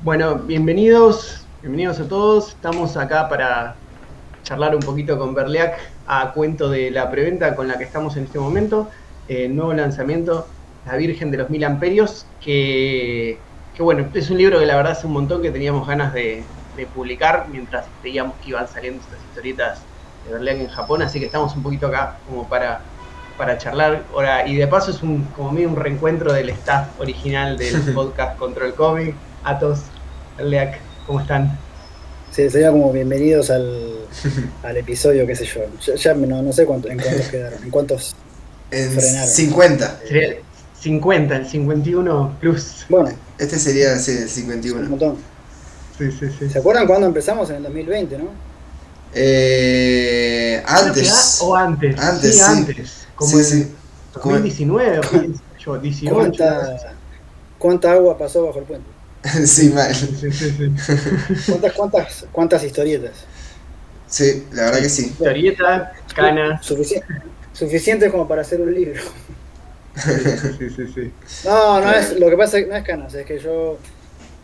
Bueno, bienvenidos a todos. Estamos acá para charlar un poquito con Berliak a cuento de la preventa con la que estamos en este momento. El nuevo lanzamiento, La Virgen de los Mil Amperios, que bueno, es un libro que la verdad hace un montón que teníamos ganas de publicar mientras veíamos que iban saliendo estas historietas de Berliak en Japón, así que estamos un poquito acá como para charlar. Ahora, y de paso es como medio un reencuentro del staff original del podcast Control Comic. Atos, Berliak, ¿cómo están? Sí, sería como bienvenidos al episodio, qué sé yo. Ya no sé en cuántos quedaron, en cuántos En frenaron. 50. Sería el 50, el 51 plus. Bueno, Este sería, sí, el es un 51. montón. Sí, sí, sí. ¿Se acuerdan cuándo empezamos? En el 2020, ¿no? Creo que Antes. o antes, Antes, sí, sí. antes, como Sí, sí. en Como- 2019, ¿Cuán- 2018, una cosa así. ¿Cuánta, cuánta agua pasó bajo el puente? sí, mal. Sí, sí, sí, sí. ¿Cuántas historietas? Sí, la verdad que Sí, sí. Bueno, historieta, canas. suficiente como para hacer un libro. Sí, sí, sí, sí. No, Claro, lo que pasa no es canas, es que yo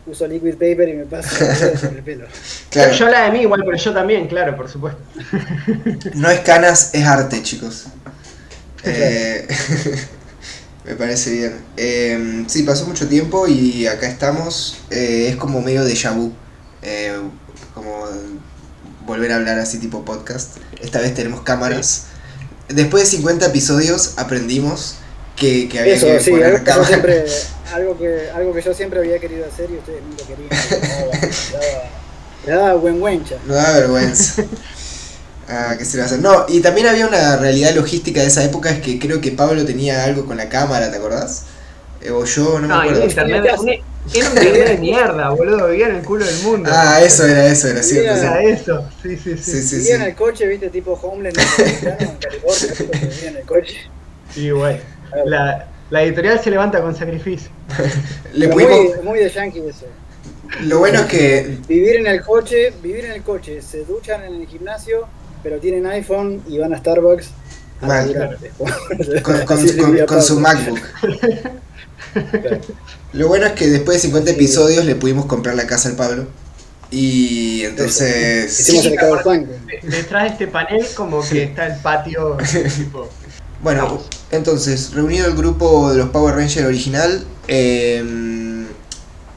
uso liquid paper y me paso los dedos por el pelo. claro. Yo la de mí igual, pero yo también, claro, por supuesto. No es canas, es arte, chicos. Claro. Eh, me parece bien. Sí, pasó mucho tiempo y acá estamos. Es como medio déjà vu. Eh, como volver a hablar así tipo podcast. Esta vez tenemos Sí. cámaras. Después de 50 episodios aprendimos que había Eso, que sí, poner cámara. algo que yo siempre había querido hacer y ustedes nunca querían porque me daba huencha. No da vergüenza. Ah, ¿qué se le va a hacer? No, y también había una realidad logística de esa época, es que creo que Pablo tenía algo con la cámara, ¿te acordás? O yo, no me No, y acuerdo. era un internet de Vivía, mierda, boludo, vivía en el culo del mundo. Ah, eso era cierto, Era sí. vivía, eso, sí, sí, Sí, sí. sí, vivía en sí. el coche, viste, tipo homeless norteamericano en California, pero vivía en el coche. Y bueno, Ah, la editorial se levanta con sacrificio. Le pero pudimos... muy de yankee eso. Lo bueno es que... Vivir en el coche, se duchan en el gimnasio, pero tienen iPhone y van a Starbucks a Mal. laburar Claro. después. Con, con, Así con, vivía con su Pablo. MacBook. Claro. Lo bueno es que después de 50 Sí, episodios le pudimos comprar la casa al Pablo. Y eso. Hicimos entonces... el Sí, crowdfunding. detrás de este panel como que está el patio, tipo, Bueno, vamos. entonces, reunido el grupo de los Power Rangers original,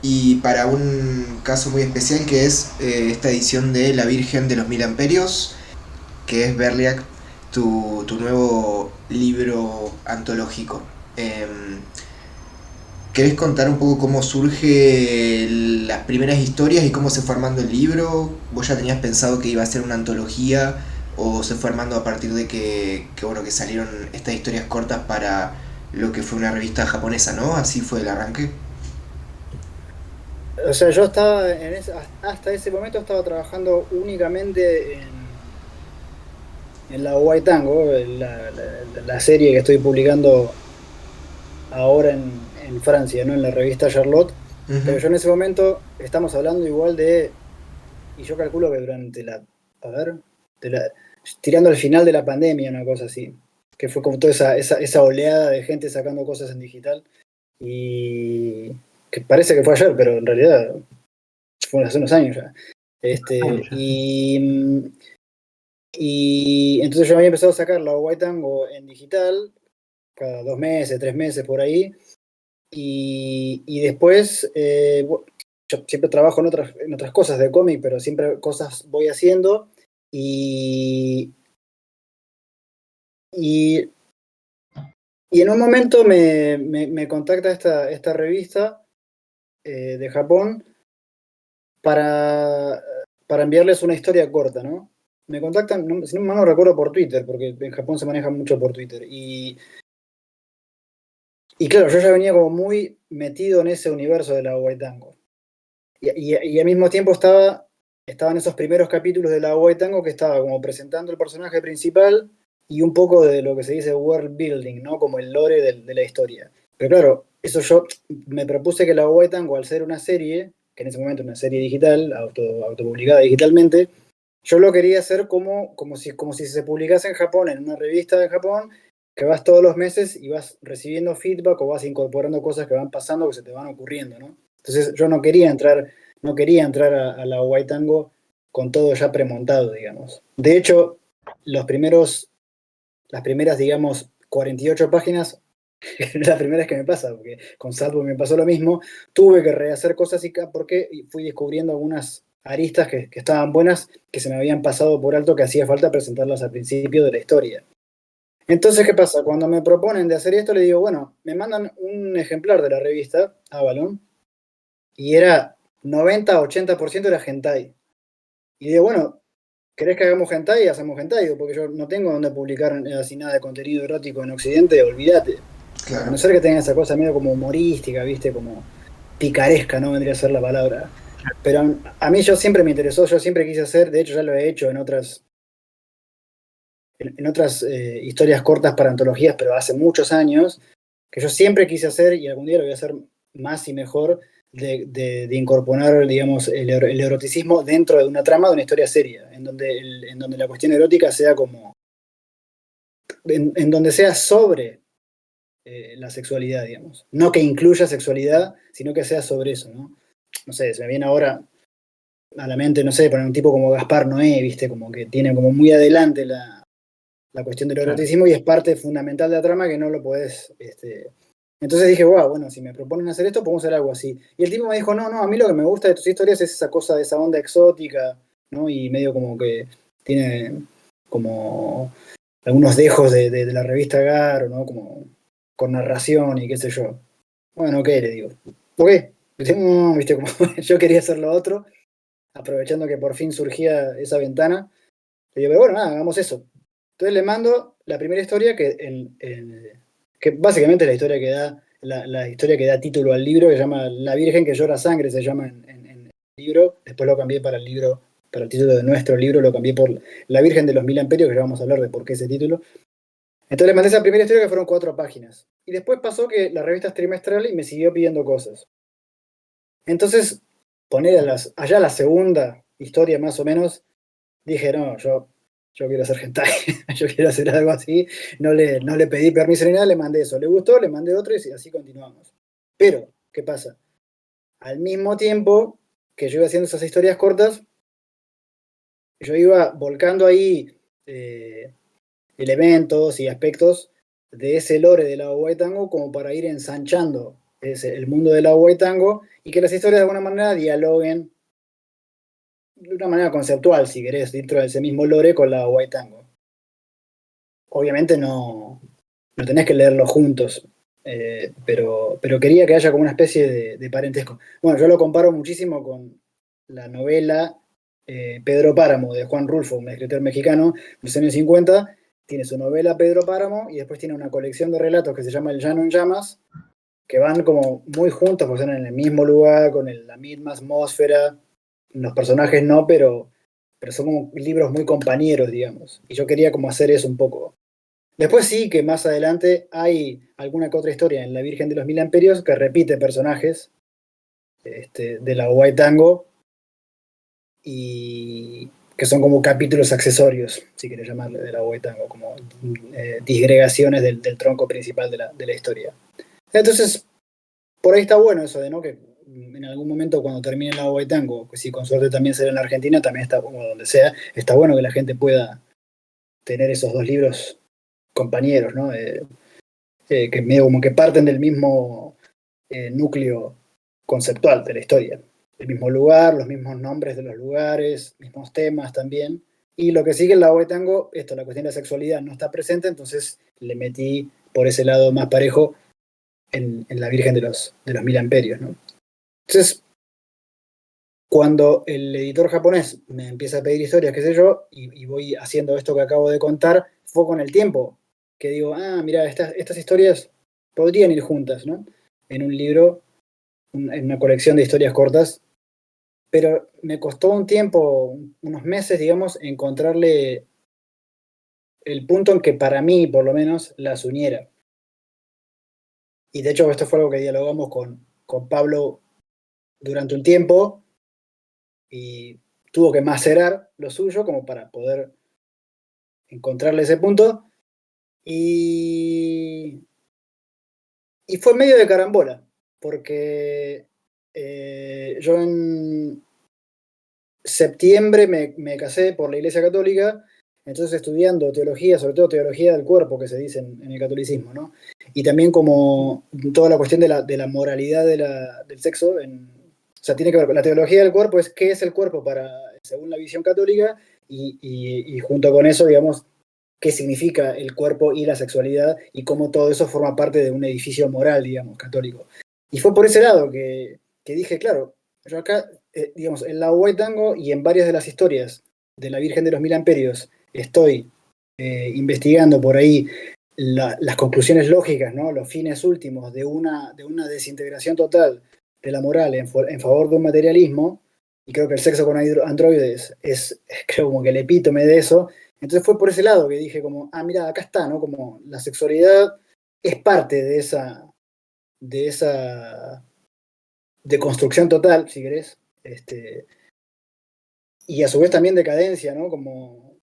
y para un caso muy especial que es esta edición de La Virgen de los Mil Amperios, que es Berliak, tu nuevo libro antológico. ¿Querés contar un poco cómo surge las primeras historias y cómo se fue armando el libro? ¿Vos ya tenías pensado que iba a ser una antología o se fue armando a partir de bueno, que salieron estas historias cortas para lo que fue una revista japonesa, ¿no? Así fue el arranque. O sea, yo estaba hasta ese momento estaba trabajando únicamente en la White Tango, la serie que estoy publicando ahora en Francia, ¿no? En la revista Charlotte. Pero Ujú. yo en ese momento estamos hablando igual y yo calculo que durante a ver, de la- tirando al final de la pandemia, una cosa así, que fue como toda esa oleada de gente sacando cosas en digital y que parece que fue ayer, pero en realidad fue hace unos años ya. Años Este, ya, sí. y entonces yo había empezado a sacar la White Tango en digital, cada 2 meses, 3 meses por ahí, y después yo siempre trabajo en otras cosas de cómic, pero siempre cosas voy haciendo, y, y, y en un momento me contacta esta revista de Japón para, para enviarles una historia corta, ¿no? Me contactan, no, si no mal no recuerdo, por Twitter, porque en Japón se maneja mucho por Twitter. Y claro, yo ya venía como muy metido en ese universo de la Waitango. Y al mismo tiempo estaban esos primeros capítulos de la Waitango que estaba como presentando el personaje principal y un poco de lo que se dice world building, ¿no? Como el lore de la historia. Pero claro, eso yo me propuse que la Waitango, al ser una serie, que en ese momento era una serie digital, autopublicada digitalmente, yo lo quería hacer como si se publicase en Japón, en una revista de Japón, que vas todos los meses y vas recibiendo feedback o vas incorporando cosas que van pasando, que se te van ocurriendo, ¿no? Entonces yo no quería entrar no quería entrar a la Waitango con todo ya premontado, digamos. De hecho, las primeras, digamos, 48 páginas, la primera vez que me pasa, porque con Salvo me pasó lo mismo, tuve que rehacer cosas porque fui descubriendo algunas aristas que estaban buenas, que se me habían pasado por alto, que hacía falta presentarlas al principio de la historia. Entonces, ¿qué pasa? Cuando me proponen de hacer esto, le digo, bueno, me mandan un ejemplar de la revista, Avalon, y era 90-80% era hentai. Y digo, bueno, ¿querés que hagamos hentai? Hacemos hentai, digo, porque yo no tengo donde publicar así nada de contenido erótico en Occidente, olvídate. A no Claro. ser que tenga esa cosa medio como humorística, ¿viste? Como picaresca, ¿no? Vendría a ser la palabra. Pero a mí yo siempre me interesó, yo siempre quise hacer, de hecho ya lo he hecho en otras historias cortas para antologías, pero hace muchos años, que yo siempre quise hacer, y algún día lo voy a hacer más y mejor, de incorporar, digamos, el eroticismo dentro de una trama de una historia seria, en donde la cuestión erótica sea como, en donde sea sobre la sexualidad, digamos. No que incluya sexualidad, sino que sea sobre eso, ¿no? No sé, se me viene ahora a la mente, no sé, poner un tipo como Gaspar Noé, ¿viste? Como que tiene como muy adelante la cuestión del Claro. eroticismo y es parte fundamental de la trama que no lo podés. Entonces dije, wow, bueno, si me proponen hacer esto, podemos hacer algo así. Y el tipo me dijo, no, no, a mí lo que me gusta de tus historias es esa cosa, de esa onda exótica, ¿no? Y medio como que tiene como algunos dejos de la revista Garo, ¿no? Como con narración y qué sé yo. Bueno, ok, le digo. Ok, viste, como yo quería hacer lo otro, aprovechando que por fin surgía esa ventana. Le digo, pero bueno, nada, hagamos eso. Entonces le mando la primera historia que básicamente es la historia que da la historia que da título al libro, que se llama La Virgen que llora sangre, se llama en el libro. Después lo cambié para el libro, para el título de nuestro libro, lo cambié por La Virgen de los Mil Amperios, que ya vamos a hablar de por qué ese título. Entonces le mandé esa primera historia que fueron 4 páginas. Y después pasó que la revista es trimestral y me siguió pidiendo cosas. Entonces, allá la segunda historia más o menos, dije, no, yo quiero hacer hentai, yo quiero hacer algo así. No le pedí permiso ni nada, le mandé eso. Le gustó, le mandé otro y así continuamos. Pero, ¿qué pasa? Al mismo tiempo que yo iba haciendo esas historias cortas, yo iba volcando ahí eh, elementos y aspectos de ese lore del agua de tango como para ir ensanchando el mundo del agua de tango y que las historias de alguna manera dialoguen de una manera conceptual, si querés, dentro de ese mismo lore con la agua de tango. Obviamente no tenés que leerlo juntos, pero quería que haya como una especie de parentesco. Bueno, yo lo comparo muchísimo con la novela Pedro Páramo de Juan Rulfo, un escritor mexicano de los años 50. Tiene su novela Pedro Páramo y después tiene una colección de relatos que se llama El Llano en Llamas, que van como muy juntos, porque están en el mismo lugar, con la misma atmósfera. Los personajes no, pero son como libros muy compañeros, digamos. Y yo quería como hacer eso un poco. Después sí que más adelante hay alguna que otra historia en La Virgen de los Mil Amperios que repite personajes de la White Tango y que son como capítulos accesorios, si querés llamarle, de la White Tango, como disgregaciones del tronco principal de la historia. Entonces, por ahí está bueno eso de, ¿no? Que en algún momento cuando termine la White Tango, que si con suerte también será en la Argentina, también está, o donde sea, está bueno que la gente pueda tener esos dos libros compañeros, ¿no? Que medio como que parten del mismo núcleo conceptual de la historia. El mismo lugar, los mismos nombres de los lugares, mismos temas también. Y lo que sigue en la Agua de Tango, la cuestión de la sexualidad no está presente, entonces le metí por ese lado más parejo en la Virgen de los Mil Amperios, ¿no? Entonces, cuando el editor japonés me empieza a pedir historias, qué sé yo, y voy haciendo esto que acabo de contar, fue con el tiempo que digo, mira, estas historias podrían ir juntas, ¿no? En un libro, en una colección de historias cortas, pero me costó un tiempo, unos meses, digamos, encontrarle el punto en que para mí, por lo menos, las uniera. Y de hecho, esto fue algo que dialogamos con Pablo durante un tiempo y tuvo que macerar lo suyo como para poder encontrarle ese punto. Y, y fue medio de carambola, porque yo septiembre me casé por la Iglesia Católica, entonces estudiando teología, sobre todo teología del cuerpo, que se dice en el catolicismo, ¿no? Y también como toda la cuestión de la moralidad del sexo, o sea, tiene que ver con la teología del cuerpo, es qué es el cuerpo según la visión católica, y junto con eso, digamos, qué significa el cuerpo y la sexualidad, y cómo todo eso forma parte de un edificio moral, digamos, católico. Y fue por ese lado que dije, claro, yo acá, digamos, en la White Tango y en varias de las historias de la Virgen de los Mil Amperios, estoy investigando por ahí las conclusiones lógicas, ¿no? Los fines últimos de una desintegración total de la moral en favor de un materialismo, y creo que el sexo con androides es creo como que el epítome de eso. Entonces fue por ese lado que dije como, mira, acá está, ¿no? Como la sexualidad es parte de esa deconstrucción total, si querés, y a su vez también decadencia, ¿no? Como,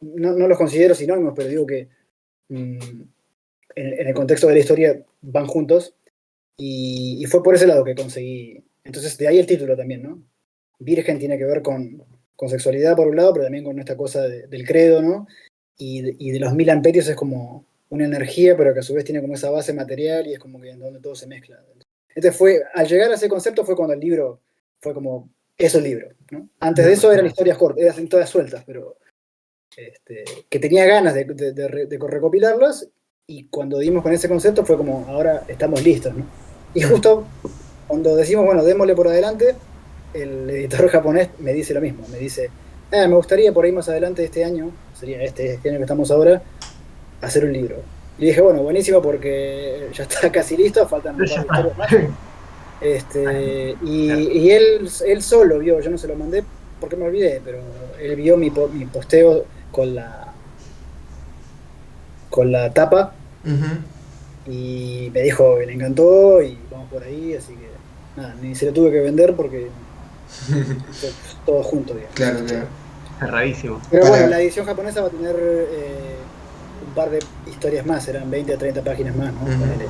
no los considero sinónimos, pero digo que en el contexto de la historia van juntos, y fue por ese lado que conseguí. Entonces, de ahí el título también, ¿no? Virgen tiene que ver con sexualidad por un lado, pero también con esta cosa del credo, ¿no? Y de los 1000 amperios es como una energía, pero que a su vez tiene como esa base material y es como que en donde todo se mezcla. Entonces al llegar a ese concepto fue cuando el libro fue como, eso el libro, ¿no? Antes de eso eran historias cortas, eran todas sueltas, pero que tenía ganas de recopilarlas, y cuando dimos con ese concepto fue como, ahora estamos listos, ¿no? Y justo cuando decimos, bueno, démosle por adelante, el editor japonés me dice lo mismo, me dice, me gustaría por ahí más adelante este año, sería este año que estamos ahora, hacer un libro. Y dije, bueno, buenísimo porque ya está casi listo, faltan un par de historias más. Y él solo vio, yo no se lo mandé porque me olvidé, pero él vio mi posteo con la tapa y me dijo que le encantó y vamos por ahí, así que nada, ni se lo tuve que vender porque fue todo junto, digamos. Claro, claro. Es rarísimo. Pero bueno, la edición japonesa va a tener un par de historias más, serán 20 a 30 páginas más, ¿no? Ponele.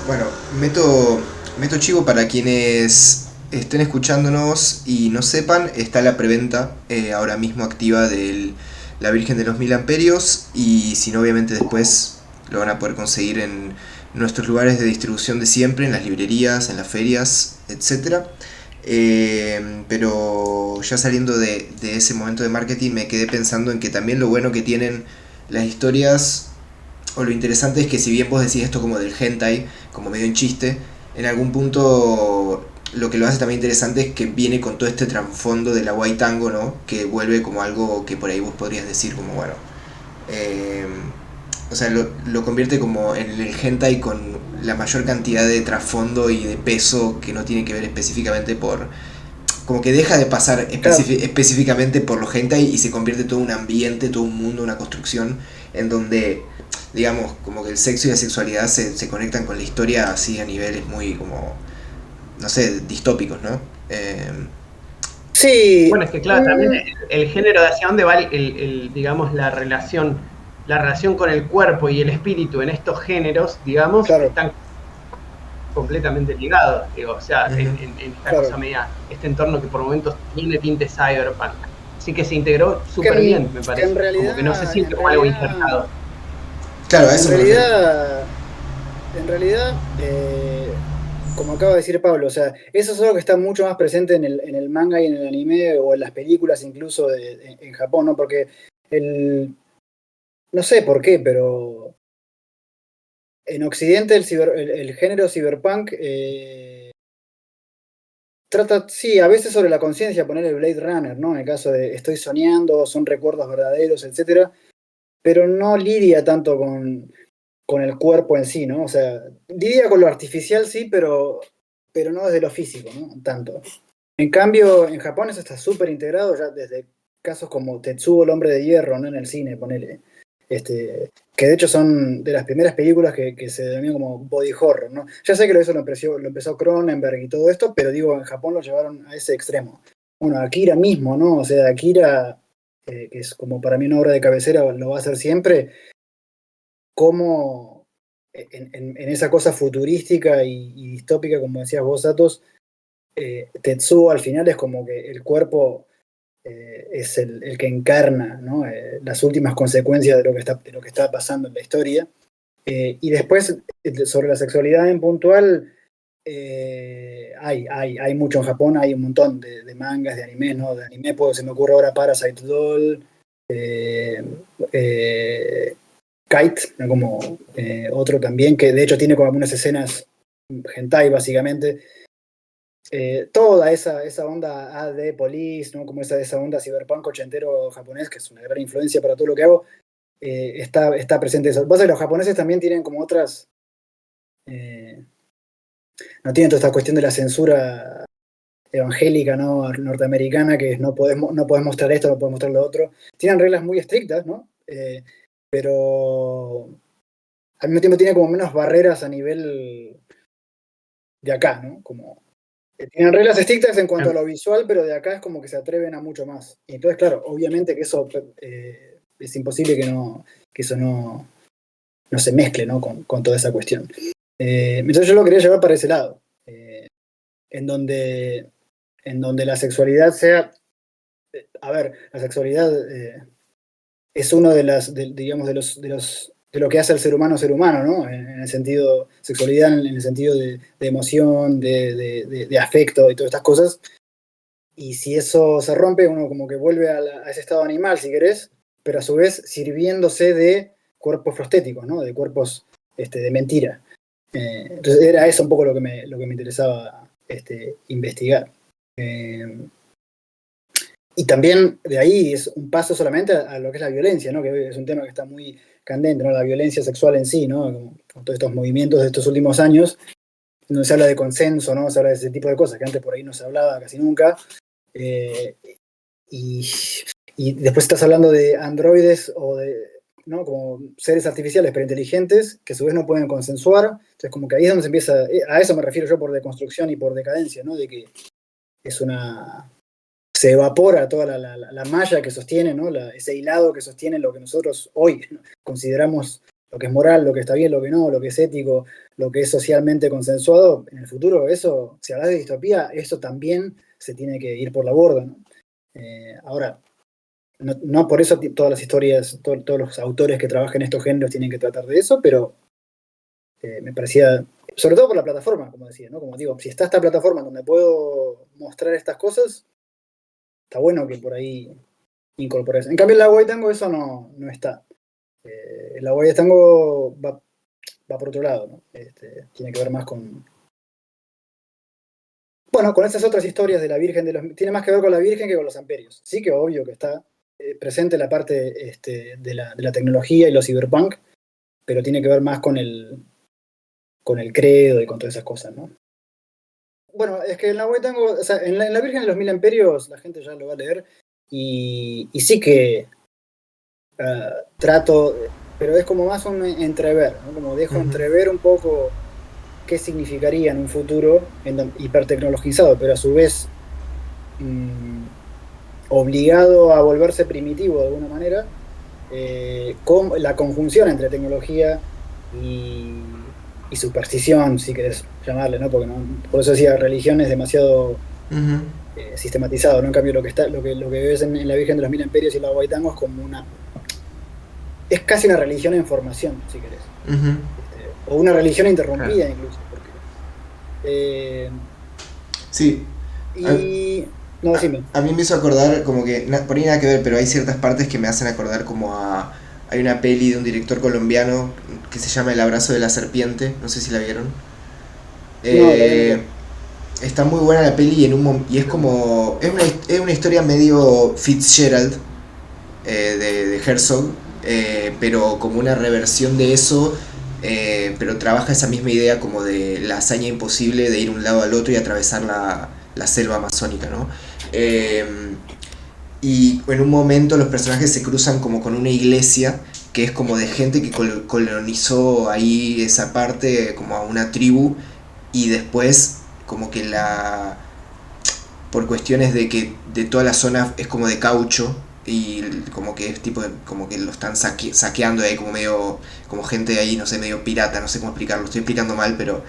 Bueno, meto chivo para quienes estén escuchándonos y no sepan, está la preventa ahora mismo activa de La Virgen de los Mil Amperios, y si no, obviamente después lo van a poder conseguir en nuestros lugares de distribución de siempre, en las librerías, en las ferias, etc. Pero ya saliendo de ese momento de marketing, me quedé pensando en que también lo bueno que tienen las historias, o lo interesante es que, si bien vos decís esto como del hentai, como medio en chiste, en algún punto lo que lo hace también interesante es que viene con todo este trasfondo de la White Tango, ¿no? Que vuelve como algo que por ahí vos podrías decir como, bueno, o sea, lo convierte como en el hentai con la mayor cantidad de trasfondo y de peso, que no tiene que ver específicamente por... Como que deja de pasar específicamente por lo hentai y se convierte todo un ambiente, todo un mundo, una construcción en donde, digamos, como que el sexo y la sexualidad se conectan con la historia así a niveles muy como, no sé, distópicos, ¿no? Sí. Bueno, es que claro, también el género de hacia dónde va digamos, la relación con el cuerpo y el espíritu en estos géneros, digamos, claro, están completamente ligados, digo, o sea, en esta cosa media, este entorno que por momentos tiene tinte cyberpunk. Así que se integró súper bien, me parece. En realidad, como que no se siente como algo injertado. Claro, a eso me refiero. En realidad, como acaba de decir Pablo, o sea, eso es algo que está mucho más presente en el manga y en el anime, o en las películas incluso en Japón, ¿no? Porque no sé por qué, pero en Occidente el género cyberpunk trata, sí, a veces sobre la conciencia, poner el Blade Runner, ¿no? En el caso de estoy soñando, son recuerdos verdaderos, etcétera, pero no lidia tanto con el cuerpo en sí, ¿no? O sea, lidia con lo artificial, sí, pero no desde lo físico, ¿no? Tanto. En cambio, en Japón eso está súper integrado ya desde casos como Tetsuo, el hombre de hierro, ¿no? En el cine, ponele. Que de hecho son de las primeras películas que se denominan como body horror, ¿no? Ya sé que eso lo empezó Cronenberg y todo esto, pero digo, en Japón lo llevaron a ese extremo. Bueno, Akira mismo, ¿no? O sea, Akira, que es como para mí una obra de cabecera, lo va a hacer siempre, como en esa cosa futurística y distópica, como decías vos, Atos, Tetsuo al final es como que el cuerpo es el que encarna, ¿no? Las últimas consecuencias de lo que está pasando en la historia. Y después, sobre la sexualidad en puntual, hay mucho en Japón, hay un montón de mangas, de animes, ¿no? De anime, se me ocurre ahora Parasite Doll, Kite, ¿no? Como otro también, que de hecho tiene como algunas escenas hentai, básicamente. Toda esa onda AD Police, ¿no? Como esa onda cyberpunk ochentero japonés, que es una gran influencia para todo lo que hago, está presente eso. Pasa que los japoneses también tienen como otras... no tienen toda esta cuestión de la censura evangélica, ¿no? Norteamericana, que no podés mostrar esto, no podés mostrar lo otro. Tienen reglas muy estrictas, ¿no? Pero al mismo tiempo tiene como menos barreras a nivel de acá, ¿no? Como tienen reglas estrictas en cuanto a lo visual, pero de acá es como que se atreven a mucho más. Y entonces, claro, obviamente que eso es imposible que eso no se mezcle, ¿no? Con toda esa cuestión. Entonces yo lo quería llevar para ese lado, en donde la sexualidad sea, a ver, la sexualidad es uno digamos, de lo que hace al ser humano, ¿no? En el sentido, sexualidad en el sentido de emoción, de afecto y todas estas cosas. Y si eso se rompe, uno como que vuelve a ese estado animal, si querés, pero a su vez sirviéndose de cuerpos prostéticos, ¿no? De cuerpos de mentira. Entonces era eso un poco lo que me interesaba investigar. Y también de ahí es un paso solamente a lo que es la violencia, ¿no? Que es un tema que está muy candente, ¿no? La violencia sexual en sí, ¿no? Con todos estos movimientos de estos últimos años, donde se habla de consenso, ¿no? Se habla de ese tipo de cosas que antes por ahí no se hablaba casi nunca. Y después estás hablando de androides o de, ¿no? Como seres artificiales pero inteligentes que a su vez no pueden consensuar. Entonces como que ahí es donde se empieza, a eso me refiero yo por deconstrucción y por decadencia, ¿no? De que se evapora toda la malla que sostiene, ¿no? Ese hilado que sostiene lo que nosotros hoy consideramos lo que es moral, lo que está bien, lo que no, lo que es ético, lo que es socialmente consensuado. En el futuro, eso, si hablas de distopía, eso también se tiene que ir por la borda, ¿no? Ahora, no por eso todas las historias, todos los autores que trabajan en estos géneros tienen que tratar de eso, pero me parecía, sobre todo por la plataforma, como decía, ¿no? Como digo, si está esta plataforma donde puedo mostrar estas cosas, está bueno que por ahí incorpores. En cambio, en la Agua de Tango eso no está. El Agua de Tango va por otro lado, ¿no? Tiene que ver más con... Bueno, con estas otras historias de la Virgen, tiene más que ver con la Virgen que con los amperios. Sí que obvio que está presente la parte de la tecnología y los cyberpunk, pero tiene que ver más con el credo y con todas esas cosas, ¿no? Bueno, es que en la Tango, o sea, en la Virgen de los Mil Amperios la gente ya lo va a leer y sí que trato, pero es como más un entrever, ¿no? Como dejo entrever un poco qué significaría en un futuro hipertecnologizado, pero a su vez obligado a volverse primitivo de alguna manera, con la conjunción entre tecnología y superstición, si querés llamarle, ¿no? Porque por eso decía, religión es demasiado sistematizado, ¿no? En cambio, lo que ves en la Virgen de los Mil Imperios y la Huaytango es como es casi una religión en formación, si querés. O una religión interrumpida, incluso. Porque, sí. No, decime. A mí me hizo acordar, como que, por ahí nada que ver, pero hay ciertas partes que me hacen acordar como a... Hay una peli de un director colombiano que se llama El abrazo de la serpiente, no sé si la vieron. Está muy buena la peli y es como... Es una historia medio Fitzgerald de Herzog, pero como una reversión de eso, pero trabaja esa misma idea como de la hazaña imposible de ir de un lado al otro y atravesar la selva amazónica, ¿no? Y en un momento los personajes se cruzan como con una iglesia que es como de gente que colonizó ahí esa parte, como a una tribu, y después como que por cuestiones de que de toda la zona es como de caucho y como que es tipo como que lo están saqueando ahí como medio, como gente ahí, no sé, medio pirata, no sé cómo explicarlo, estoy explicando mal, pero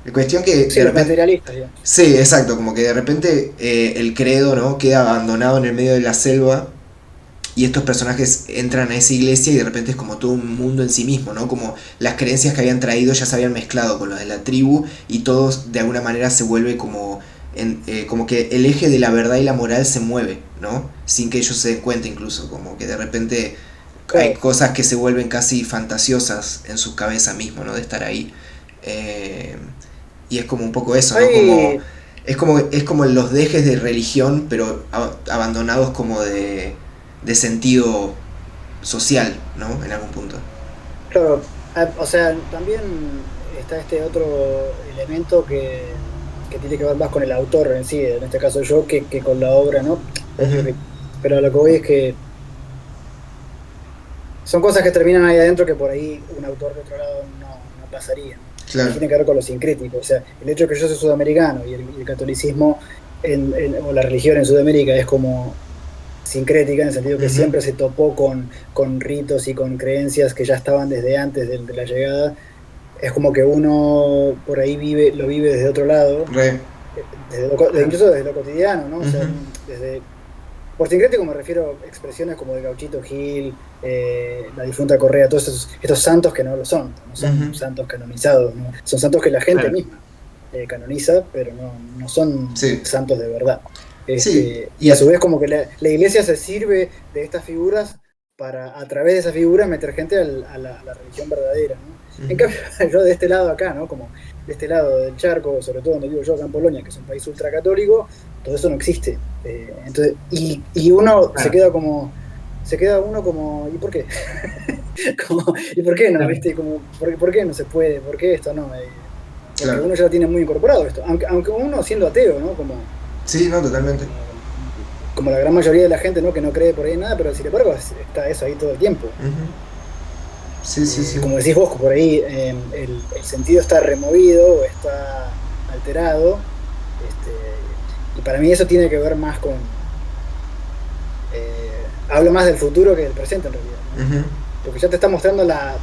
La cuestión que Sí, de los repente... materialistas, digamos. Sí, exacto, como que de repente el credo, ¿no? Queda abandonado en el medio de la selva y estos personajes entran a esa iglesia y de repente es como todo un mundo en sí mismo, ¿no? Como las creencias que habían traído ya se habían mezclado con los de la tribu y todos de alguna manera se vuelve como, como que el eje de la verdad y la moral se mueve, ¿no? Sin que ellos se den cuenta incluso, como que de repente hay Claro. cosas que se vuelven casi fantasiosas en su cabeza mismo, ¿no? De estar ahí. Eh, y es como un poco eso, ¿no? Como Hay, es como los dejes de religión, pero abandonados como de sentido social, ¿no? En algún punto. claro, o sea, también está este otro elemento que tiene que ver más con el autor en sí, en este caso yo, que con la obra, ¿no? Obvio Ujú, que, pero a lo que voy es que son cosas que terminan ahí adentro que por ahí un autor de otro lado no pasaría, ¿no? Que claro. tiene que ver con lo sincrético. O sea, el hecho de que yo soy sudamericano y el catolicismo o la religión en Sudamérica es como sincrética en el sentido que Ujú, siempre se topó con ritos y con creencias que ya estaban desde antes de la llegada. Es como que uno por ahí lo vive desde otro lado, re. Claro. incluso desde lo cotidiano, ¿no? O sea, Ujú, desde por sincrético me refiero a expresiones como de Gauchito Gil, la difunta Correa, todos estos santos que no lo son, no ujú, son santos canonizados, ¿no? Son santos que la gente Claro. misma canoniza, pero no son sí. santos de verdad. Sí. Y a su vez como que la iglesia se sirve de estas figuras para a través de esas figuras meter gente a la religión verdadera, ¿no? En Ujú, cambio, yo de este lado acá, ¿no? Como de este lado del charco, sobre todo donde vivo yo acá en Polonia, que es un país ultracatólico, todo eso no existe. Entonces, y uno Claro. se queda uno como, ¿y por qué? ¿Y por qué no? Claro. ¿Viste? Como, ¿por qué no se puede? ¿Por qué esto no? Porque claro. uno ya lo tiene muy incorporado esto, aunque uno siendo ateo, ¿no? Sí, no, totalmente. Como, como la gran mayoría de la gente, ¿no? Que no cree por ahí en nada, pero sin embargo está eso ahí todo el tiempo. Ujú, sí, sí, sí. Como decís vos, por ahí el sentido está removido o está alterado, y para mí eso tiene que ver más hablo más del futuro que del presente en realidad, ¿no? Ujú, Porque ya te está mostrando la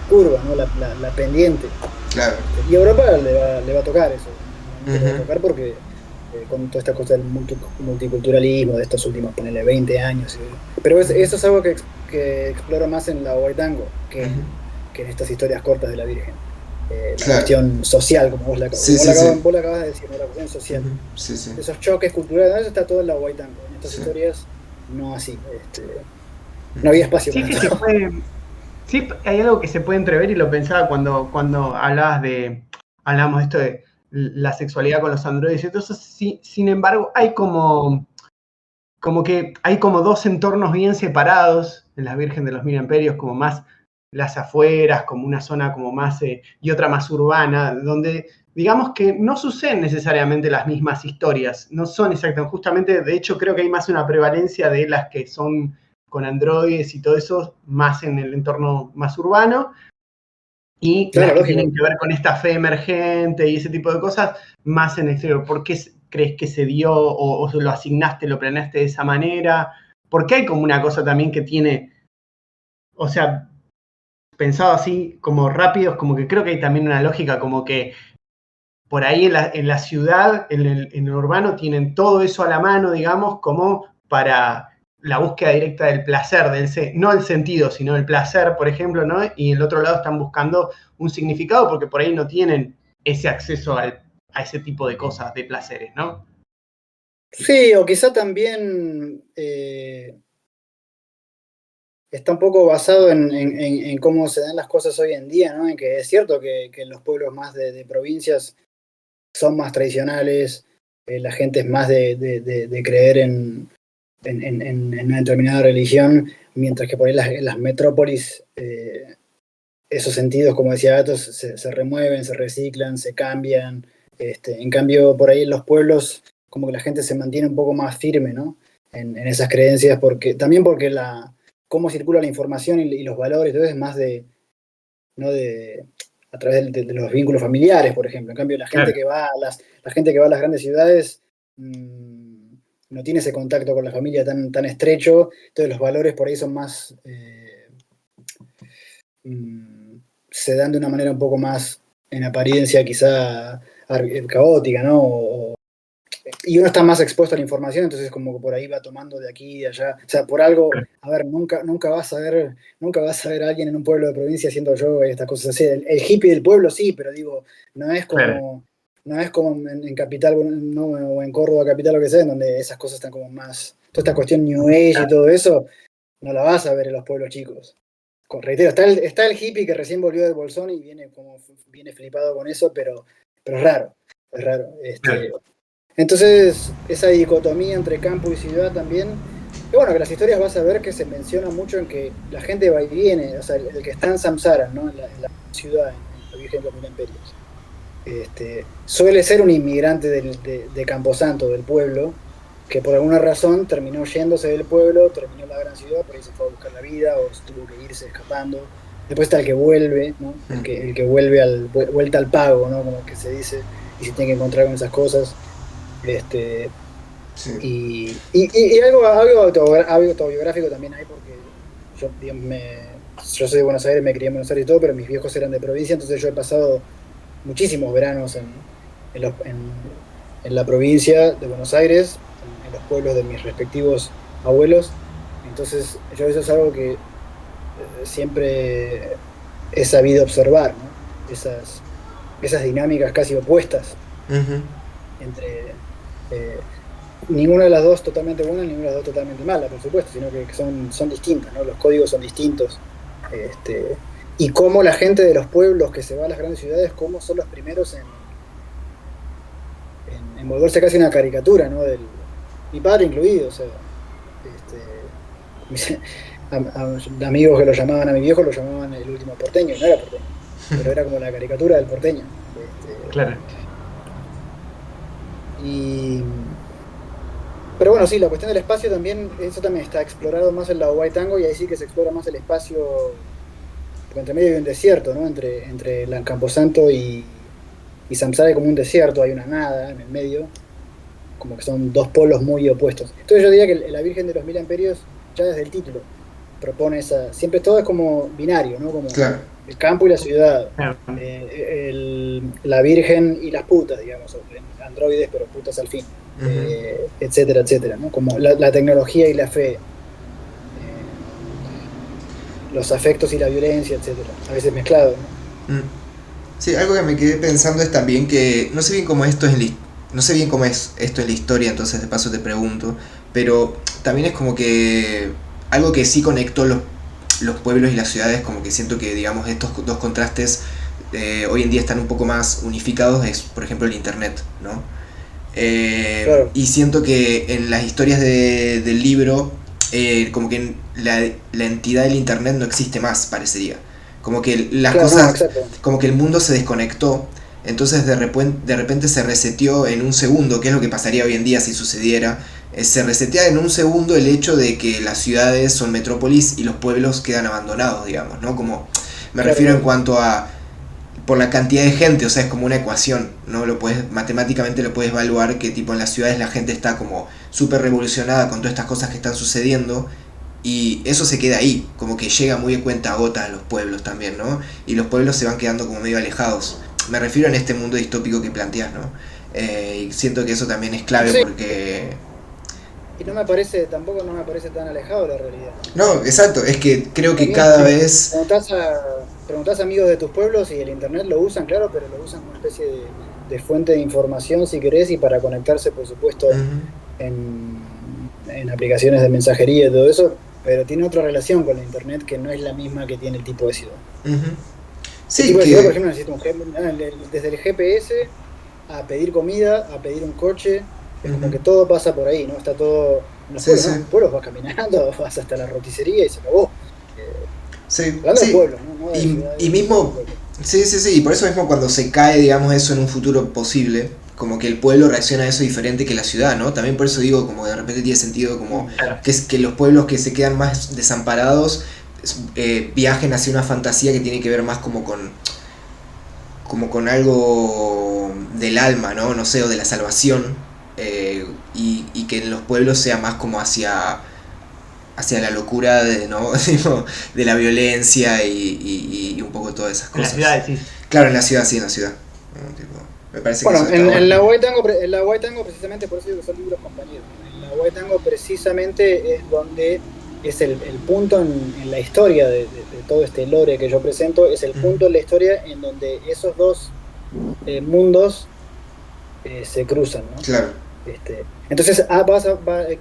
curva, ¿no? La pendiente. claro. Y a Europa le va a tocar eso, en algún momento le va a Ujú, tocar porque con toda esta cosa del multiculturalismo de estos últimos, ponele 20 años. Pero eso es algo que explora más en la White Tango ujú, que en estas historias cortas de la Virgen. La claro. cuestión social, como vos Sí, sí, sí. vos la acabas de decir, ¿no? La cuestión social. Ujú, sí, sí. Esos choques culturales, ¿no? Eso está todo en la White Tango. En estas Sí. historias, no así. No había Ujú, espacio Sí para que se todo. puede, sí hay algo que se puede entrever y lo pensaba cuando hablábamos de esto de la sexualidad con los androides y todo eso. Sin embargo, hay como que hay como dos entornos bien separados en la Virgen de los Mil Imperios, como más las afueras, como una zona como más y otra más urbana, donde digamos que no suceden necesariamente las mismas historias, no son exactamente, justamente, de hecho creo que hay más una prevalencia de las que son con androides y todo eso, más en el entorno más urbano, y las Claro, que tienen lógico. que ver con esta fe emergente y ese tipo de cosas, más en el exterior. ¿Por qué crees que se dio o lo asignaste, lo planeaste de esa manera? Porque hay como una cosa también que tiene, o sea, pensado así como rápido, es como que creo que hay también una lógica como que por ahí en la ciudad, en el urbano, tienen todo eso a la mano, digamos, como para la búsqueda directa del placer, no el sentido, sino el placer, por ejemplo, ¿no? Y en el otro lado están buscando un significado porque por ahí no tienen ese acceso a ese tipo de cosas, de placeres, ¿no? Sí, o quizá también está un poco basado en cómo se dan las cosas hoy en día, ¿no? En que es cierto que en los pueblos más de provincias son más tradicionales, la gente es más de creer en una determinada religión, mientras que por ahí en las metrópolis esos sentidos, como decía Gatos, se remueven, se reciclan, se cambian. En cambio, por ahí en los pueblos, como que la gente se mantiene un poco más firme, ¿no? En esas creencias, también porque cómo circula la información y los valores, entonces es más ¿no? A través de los vínculos familiares, por ejemplo. En cambio, Claro, la gente que va a las grandes ciudades no tiene ese contacto con la familia tan estrecho, entonces los valores por ahí son más, se dan de una manera un poco más en apariencia quizá caótica, ¿no? Y uno está más expuesto a la información, entonces como que por ahí va tomando de aquí y de allá. O sea, por algo, a ver, nunca vas a ver a alguien en un pueblo de provincia haciendo yoga y estas cosas así. El hippie del pueblo sí, pero digo, no es como, no es como en Capital, no, o en Córdoba Capital, lo que sea, en donde esas cosas están como más, toda esta cuestión New Age y todo eso, no la vas a ver en los pueblos chicos. Reitero, está el hippie que recién volvió del Bolsón y viene flipado con eso, pero es raro, es raro. Entonces, esa dicotomía entre campo y ciudad también. Y bueno, que las historias vas a ver que se menciona mucho en que la gente va y viene, o sea, el que está en Samsara, ¿no? En la ciudad, en la Virgen de los Mil Imperios. Suele ser un inmigrante de Camposanto, del pueblo, que por alguna razón terminó yéndose del pueblo, terminó en la gran ciudad, por ahí se fue a buscar la vida o tuvo que irse escapando. Después está el que vuelve, ¿no? El que vuelve vuelta al pago, ¿no? Como que se dice, y se tiene que encontrar con esas cosas. Sí. Y algo autobiográfico también hay, porque yo, digamos, yo soy de Buenos Aires, me crié en Buenos Aires y todo, pero mis viejos eran de provincia, entonces yo he pasado muchísimos veranos en la provincia de Buenos Aires, en los pueblos de mis respectivos abuelos. Entonces yo eso es algo que siempre he sabido observar, ¿no? Esas dinámicas casi opuestas entre ninguna de las dos totalmente buena, ninguna de las dos totalmente mala, por supuesto, sino que son distintas, ¿no? Los códigos son distintos. Y cómo la gente de los pueblos que se va a las grandes ciudades, cómo son los primeros en volverse casi una caricatura, ¿no? Mi padre incluido, o sea, amigos que lo llamaban a mi viejo, lo llamaban el último porteño, y no era porteño, pero era como la caricatura del porteño. Claro. Pero bueno, sí, la cuestión del espacio también, eso también está explorado más en la Huaytango, y ahí sí que se explora más el espacio, porque entre medio hay un desierto, ¿no? Entre el Camposanto y Samsara hay como un desierto, hay una nada en el medio, como que son dos polos muy opuestos. Entonces yo diría que la Virgen de los Mil Imperios, ya desde el título, propone siempre todo es como binario, ¿no? Como Claro. el campo y la ciudad, Claro. la Virgen y las putas, digamos, androides pero putas al fin, etcétera, etcétera, ¿no? Como la tecnología y la fe, los afectos y la violencia, etcétera, a veces mezclados, ¿no? Sí, algo que me quedé pensando es también que no sé bien cómo esto es la historia, entonces de paso te pregunto, pero también es como que algo que sí conectó los pueblos y las ciudades, como que siento que, digamos, estos dos contrastes hoy en día están un poco más unificados, es por ejemplo el internet, ¿no? Claro. Y siento que en las historias del libro, como que la entidad del internet no existe más, parecería. Como que las Claro, cosas, no, como que el mundo se desconectó, entonces de repente se reseteó en un segundo, que es lo que pasaría hoy en día si sucediera. Se resetea en un segundo el hecho de que las ciudades son metrópolis y los pueblos quedan abandonados, digamos, ¿no? Como me refiero en cuanto a por la cantidad de gente, o sea, es como una ecuación, ¿no? Matemáticamente lo puedes evaluar, que tipo en las ciudades la gente está como súper revolucionada con todas estas cosas que están sucediendo, y eso se queda ahí, como que llega muy de cuentagotas a los pueblos también, ¿no? Y los pueblos se van quedando como medio alejados. Me refiero en este mundo distópico que planteas, ¿no? Y siento que eso también es clave, sí. porque... Y tampoco no me parece tan alejado de la realidad. No, exacto, es que creo que También, cada vez... preguntás a amigos de tus pueblos y el internet lo usan, claro, pero lo usan como una especie de fuente de información, si querés, y para conectarse, por supuesto, en aplicaciones de mensajería y todo eso, pero tiene otra relación con la internet que no es la misma que tiene el tipo de ciudad. Sí, el tipo de ciudad, por ejemplo, necesita desde el GPS a pedir comida, a pedir un coche, es como que todo pasa por ahí, ¿no? Está todo... En los pueblos, ¿no? En los pueblos vas caminando, vas hasta la roticería y se acabó. Hablando de pueblos, ¿no? No de ciudades, y mismo... Sí, y por eso mismo cuando se cae, digamos, eso en un futuro posible, como que el pueblo reacciona a eso diferente que la ciudad, ¿no? También por eso digo, como de repente tiene sentido, como que los pueblos que se quedan más desamparados viajen hacia una fantasía que tiene que ver más como con algo del alma, ¿no? No sé, o de la salvación, y que en los pueblos sea más como hacia la locura de, ¿no? de la violencia y un poco todas esas cosas. En las ciudades, sí. Claro, en la ciudad, sí, en la ciudad. Tipo, me parece que Bueno, eso está en la bueno. Waitango precisamente, por eso digo que son libros compañeros. En la Waitango precisamente es donde es el punto en la historia de todo este lore que yo presento, es el punto en la historia en donde esos dos mundos se cruzan, ¿no? Claro. Entonces,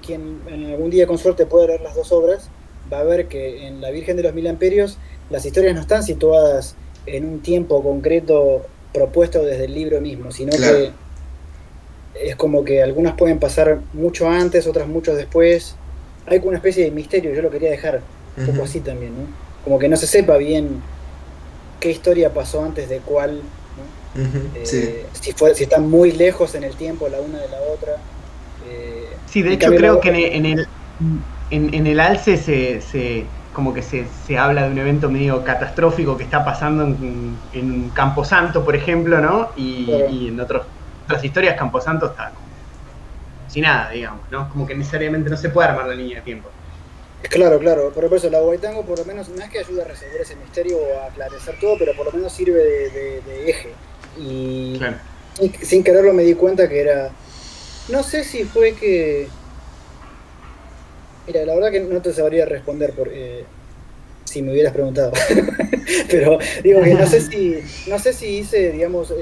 quien en algún día con suerte pueda leer las dos obras, va a ver que en La Virgen de los Mil Amperios las historias no están situadas en un tiempo concreto propuesto desde el libro mismo, sino Claro. que es como que algunas pueden pasar mucho antes, otras mucho después. Hay como una especie de misterio, yo lo quería dejar un poco Ujú, así también, ¿no? Como que no se sepa bien qué historia pasó antes de cuál, ¿no? ujú, sí. Si están muy lejos en el tiempo la una de la otra. Sí, de En hecho cambio, creo que en el alce como que se habla de un evento medio catastrófico que está pasando en Camposanto, por ejemplo, ¿no? claro, Y en otras historias Camposanto está como sin nada, digamos, ¿no? Como que necesariamente no se puede armar la línea de tiempo. claro, pero por eso la Waitango por lo menos no es que ayude a resolver ese misterio o a aclarecer todo, pero por lo menos sirve de eje. Y Claro. sin quererlo me di cuenta que era, no sé si fue que, mira, la verdad que no te sabría responder si me hubieras preguntado. Pero digo que no sé si hice, digamos,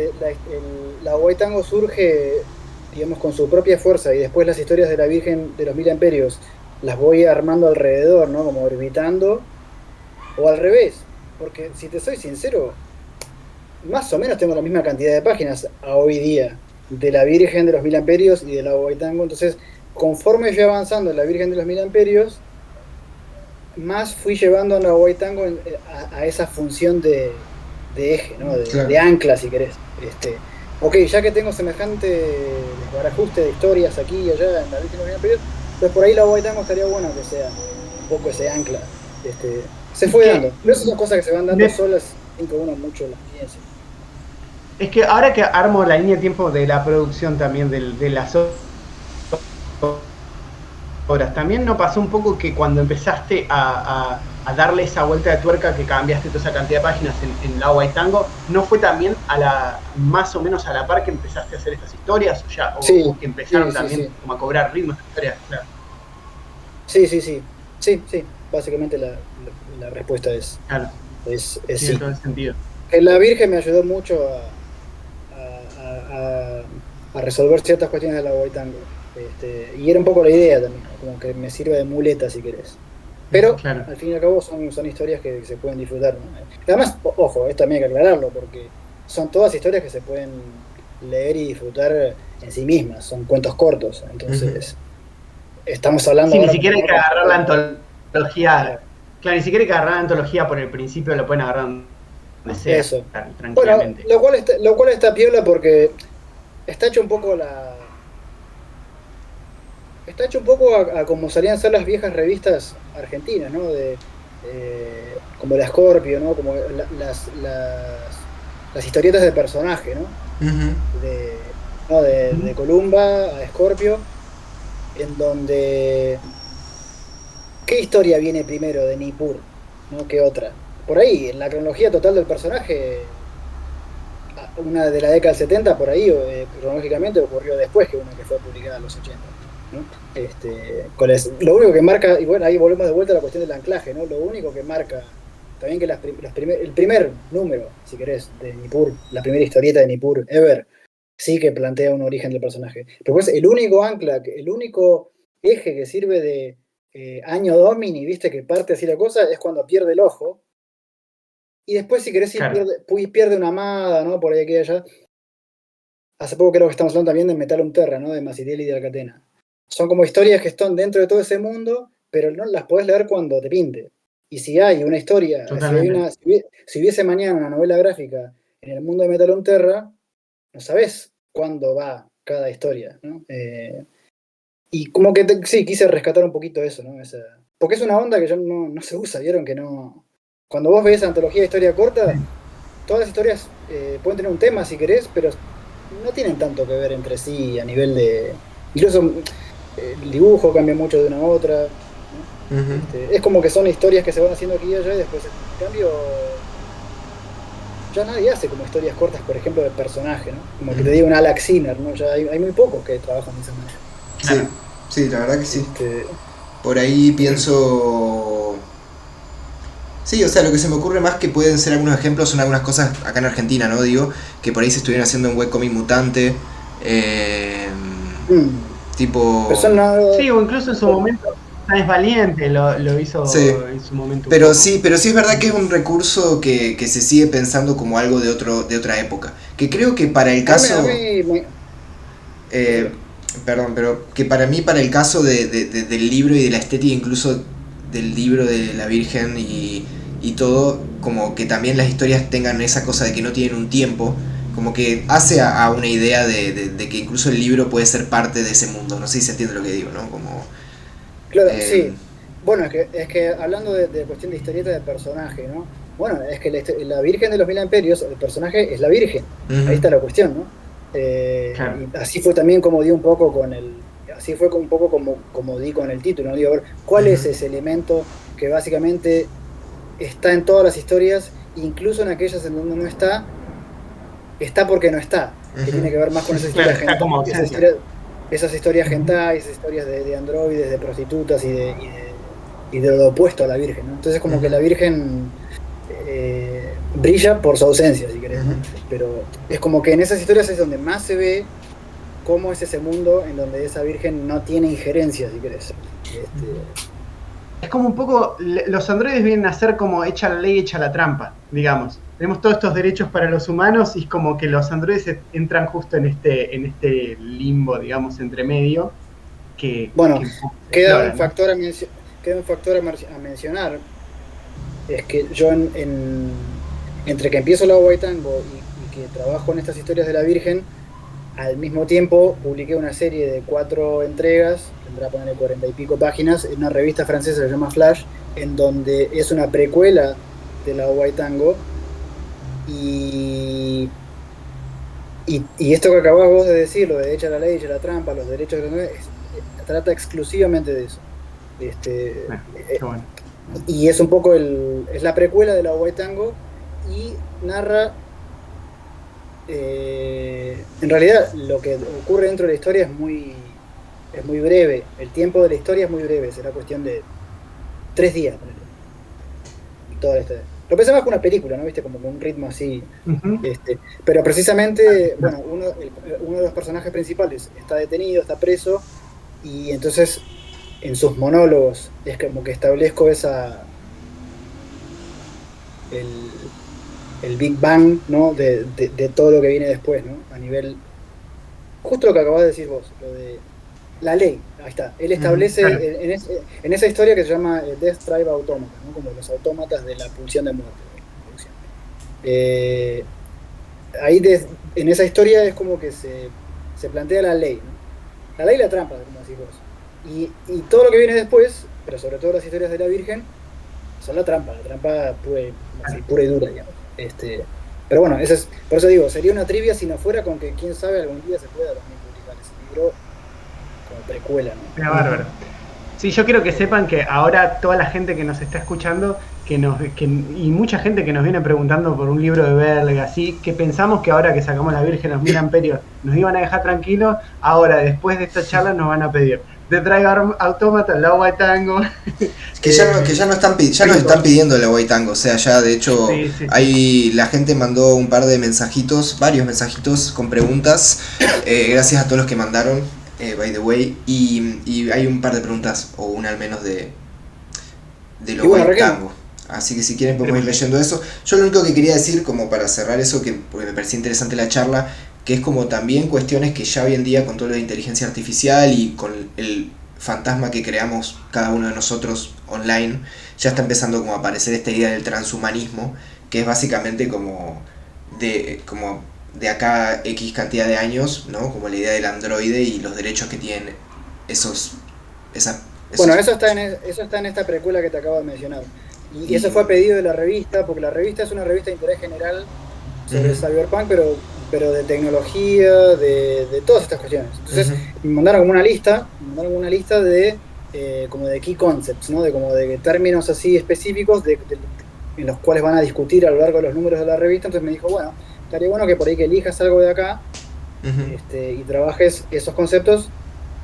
la Waitango surge, digamos, con su propia fuerza y después las historias de la Virgen de los Mil Amperios las voy armando alrededor, ¿no? Como orbitando, o al revés, porque si te soy sincero, más o menos tengo la misma cantidad de páginas a hoy día de la Virgen de los Mil Amperios y de la Waitango, entonces, conforme fui avanzando en la Virgen de los Mil Amperios, más fui llevando a Nahuaytango a esa función de eje, ¿no? Claro. De ancla, si querés. Ok, ya que tengo semejante desbarajuste de historias aquí y allá en la Virgen de los Imperios, pues por ahí la Nahuaytango estaría bueno que sea un poco ese ancla. Se Es fue que, dando. Pero esas son cosas que se van dando me- solas sin que uno mucho las piense. es que ahora que armo la línea de tiempo de la producción también de las obras, también no pasó un poco que cuando empezaste a darle esa vuelta de tuerca que cambiaste toda esa cantidad de páginas en la y Tango, ¿no fue también más o menos a la par que empezaste a hacer estas historias Sí, o que empezaron sí, sí, también sí. como a cobrar ritmo estas historias? Claro. Sí, sí, sí. Sí, sí. Básicamente la respuesta Claro, es tiene todo sí. el sentido. Que la Virgen me ayudó mucho a resolver ciertas cuestiones de la Guaitango. Y era un poco la idea también, ¿no? Como que me sirve de muleta si querés. Pero Claro. al fin y al cabo son historias que se pueden disfrutar, ¿no? Además, ojo, esto también hay que aclararlo, porque son todas historias que se pueden leer y disfrutar en sí mismas, son cuentos cortos. Ujú. Entonces, estamos hablando Sí, ni ahora como siquiera hay no que como agarrar la cuento. antología. Claro, Claro, ni siquiera hay que agarrar la antología por el principio, lo pueden agarrar donde sea, eso. Bueno, tranquilamente. lo cual está piola porque está hecho un poco está hecho un poco a como solían ser las viejas revistas argentinas, ¿no? Como la Scorpio, ¿no? Como las historietas de personaje, ¿no? Ujú. ¿No? De Columba a Scorpio, en donde ¿qué historia viene primero de Nippur, ¿no? ¿Qué otra? Por ahí, en la cronología total del personaje, una de la década del 70, por ahí, cronológicamente, ocurrió después que una que fue publicada en los 80, ¿no? Lo único que marca, y bueno, ahí volvemos de vuelta a la cuestión del anclaje, ¿no? Lo único que marca también que el primer número, si querés, de Nippur, la primera historieta de Nippur ever, sí que plantea un origen del personaje. Pero pues el único ancla, el único eje que sirve de año domini, viste, que parte así la cosa, es cuando pierde el ojo. Y después, si querés, sí Claro, pierde una amada, ¿no? Por ahí, aquí y allá. Hace poco creo que estamos hablando también de Metalum Terra, ¿no? De Masitiel y de Alcatena. Son como historias que están dentro de todo ese mundo, pero no las podés leer cuando te pinte. Y si hay una historia, totalmente. si hubiese mañana una novela gráfica en el mundo de Metalum Terra, no sabés cuándo va cada historia, ¿no? Y como que sí, quise rescatar un poquito eso, ¿no? Porque es una onda que ya no se usa, ¿vieron? Que no. Cuando vos ves antología de historia corta, todas las historias pueden tener un tema si querés, pero no tienen tanto que ver entre sí a nivel de. Incluso el dibujo cambia mucho de una a otra, ¿no? Es como que son historias que se van haciendo aquí y allá y después. En cambio, ya nadie hace como historias cortas, por ejemplo, de personaje, ¿no? Como que te digo un Alex Sinner, ¿no? Ya hay muy pocos que trabajan de esa manera. Sí, sí, la verdad que sí. Este, Por ahí pienso... Sí, o sea, lo que se me ocurre más que pueden ser algunos ejemplos son algunas cosas acá en Argentina, ¿no? Digo, que por ahí se estuvieran haciendo un webcomic mutante, tipo... pero son Sí, o incluso en su momento, es Valiente lo hizo Sí. en su momento. Pero sí es verdad que es un recurso que se sigue pensando como algo de otra época. Que creo que para el caso... perdón, pero que para mí, para el caso del libro y de la estética, incluso del libro de la Virgen y todo, como que también las historias tengan esa cosa de que no tienen un tiempo, como que hace a una idea de que incluso el libro puede ser parte de ese mundo. No sé si se entiende lo que digo, ¿no? Como... Claro, sí. Bueno, es que hablando de cuestión de historieta de personaje, ¿no? Bueno, es que la Virgen de los Mil Imperios, el personaje es la Virgen. Ahí está la cuestión, ¿no? Claro. Y así fue también como di un poco con así fue un poco como di con el título, ¿no? Digo, a ver, ¿cuál es ese elemento que básicamente está en todas las historias, incluso en aquellas en donde no está porque no está? Que tiene que ver más con esas historias Claro, está como esas historias hentai, esas historias de androides, de prostitutas y de lo opuesto a la Virgen, ¿no? Entonces como que la Virgen brilla por su ausencia, si querés, ¿no? Pero es como que en esas historias es donde más se ve cómo es ese mundo en donde esa Virgen no tiene injerencia, si querés. Es como un poco, los androides vienen a ser como echa la ley, echa la trampa, digamos. Tenemos todos estos derechos para los humanos y es como que los androides entran justo en este limbo, digamos, entre medio. Bueno, queda un ¿no? factor a mencionar, es que yo entre que empiezo la Waitango y que trabajo en estas historias de la Virgen, al mismo tiempo publiqué una serie de 4 entregas, tendrá que ponerle 40 y pico páginas, en una revista francesa que se llama Flash, en donde es una precuela de la Waitango, y esto que acabás vos de decir, lo de echa la ley, echa la trampa, los derechos de la trata exclusivamente de eso. Qué bueno. Y es un poco es la precuela de la Waitango y narra en realidad lo que ocurre dentro de la historia es muy breve. El tiempo de la historia es muy breve, será cuestión de 3 días. Toda la historia. Lo pensaba que una película, ¿no? ¿Viste? Como con un ritmo así. Pero precisamente, bueno, uno de los personajes principales está detenido, está preso, y entonces en sus monólogos es como que establezco el Big Bang, ¿no? de todo lo que viene después, ¿no? A nivel, justo lo que acabas de decir vos, lo de la ley, ahí está. Él establece en esa historia que se llama Death Tribe Automata, ¿no? Como los autómatas de la pulsión de muerte. Ahí en esa historia es como que se plantea la ley, ¿no? La ley y la trampa, como decís vos. Y todo lo que viene después, pero sobre todo las historias de la Virgen, son la trampa pura y dura, digamos. Pero bueno, por eso digo, sería una trivia si no fuera con que quién sabe algún día se pueda también publicar ese libro como precuela, ¿no? Era bárbaro. Sí, yo quiero que sepan que ahora toda la gente que nos está escuchando y mucha gente que nos viene preguntando por un libro de Verlega, así que pensamos que ahora que sacamos La Virgen, los Mil Imperios, nos iban a dejar tranquilos, ahora después de esta charla nos van a pedir The Tribe Automata, la Waitango. Que ya nos están pidiendo la Waitango, o sea, ya de hecho la gente mandó un par de mensajitos, varios mensajitos con preguntas, gracias a todos los que mandaron, by the way, y hay un par de preguntas, o una al menos de la Waitango. Así que si quieren podemos ir leyendo eso. Yo lo único que quería decir, como para cerrar eso, porque me parecía interesante la charla, que es como también cuestiones que ya hoy en día con todo lo de inteligencia artificial y con el fantasma que creamos cada uno de nosotros online, ya está empezando como a aparecer esta idea del transhumanismo, que es básicamente como de acá X cantidad de años, ¿no? Como la idea del androide y los derechos que tienen Bueno, eso está en esta precuela que te acabo de mencionar. Y eso fue a pedido de la revista, porque la revista es una revista de interés general sobre Cyberpunk, pero de tecnología, de todas estas cuestiones. Entonces me mandaron como una lista de como de key concepts, ¿no? De como de términos así específicos de en los cuales van a discutir a lo largo de los números de la revista. Entonces me dijo, bueno, estaría bueno que por ahí que elijas algo de acá y trabajes esos conceptos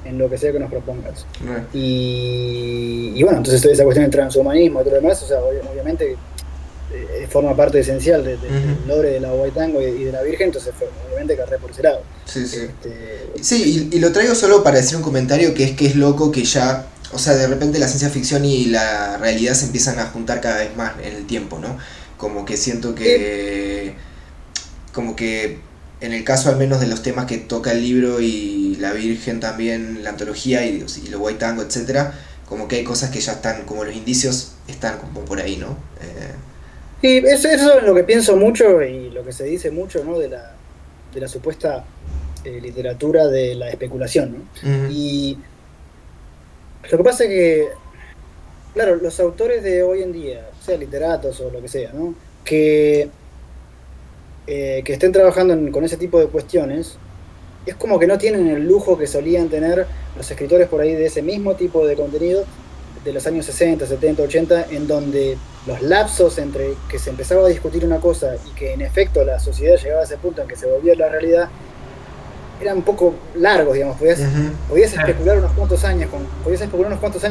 en lo que sea que nos propongas. Y bueno, entonces esa cuestión del transhumanismo y todo lo demás, o sea, obviamente forma parte esencial del lore de la Huaytango y de la Virgen, entonces obviamente carré por ese lado. Sí, sí. Sí, y lo traigo solo para decir un comentario que es loco que ya, o sea, de repente la ciencia ficción y la realidad se empiezan a juntar cada vez más en el tiempo, ¿no? Como que siento que, como que en el caso al menos de los temas que toca el libro y la Virgen también, la antología y lo Huaytango, etcétera, como que hay cosas que ya están, como los indicios están como por ahí, ¿no? Sí, eso es lo que pienso mucho y lo que se dice mucho, ¿no? De la supuesta literatura de la especulación, ¿no? Y lo que pasa es que, claro, los autores de hoy en día, sea literatos o lo que sea, ¿no? Que estén trabajando con ese tipo de cuestiones, es como que no tienen el lujo que solían tener los escritores por ahí de ese mismo tipo de contenido de los años 60, 70, 80, en donde los lapsos entre que se empezaba a discutir una cosa y que en efecto la sociedad llegaba a ese punto en que se volvía la realidad, eran un poco largos, digamos. Podías especular unos cuantos años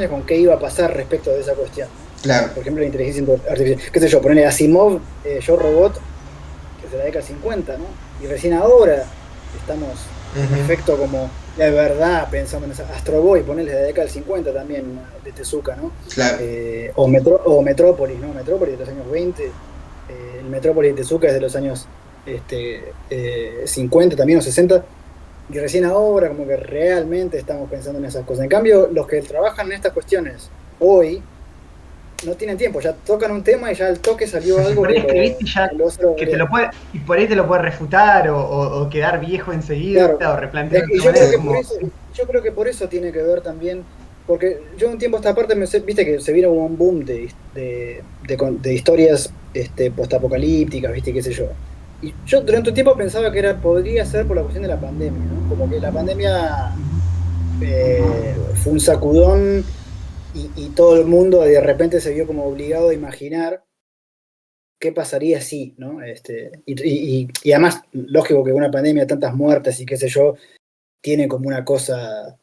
con qué iba a pasar respecto de esa cuestión. Claro. Por ejemplo, la inteligencia artificial. Qué sé yo, ponerle Asimov, Yo Robot, que es de la década 50, ¿no? Y recién ahora estamos en efecto como de verdad pensando en esa Astro Boy, ponerle de la década del 50 también, de Tezuka, ¿no? Claro. O Metrópolis, ¿no? Metrópolis de los años 20, el Metrópolis de Tezuka es de los años 50 también o 60, y recién ahora como que realmente estamos pensando en esas cosas. En cambio, los que trabajan en estas cuestiones hoy no tienen tiempo, ya tocan un tema y ya al toque salió algo que te lo puede, y por ahí te lo puede refutar o quedar viejo enseguida, claro, o replantear. Yo creo que por eso tiene que ver también, porque yo un tiempo a esta parte viste que se vino un boom de historias postapocalípticas, viste, qué sé yo. Y yo durante un tiempo pensaba que podría ser por la cuestión de la pandemia, ¿no? Como que la pandemia fue un sacudón y todo el mundo de repente se vio como obligado a imaginar qué pasaría si, ¿no? Y además, lógico que una pandemia, tantas muertes y qué sé yo, tiene como una cosa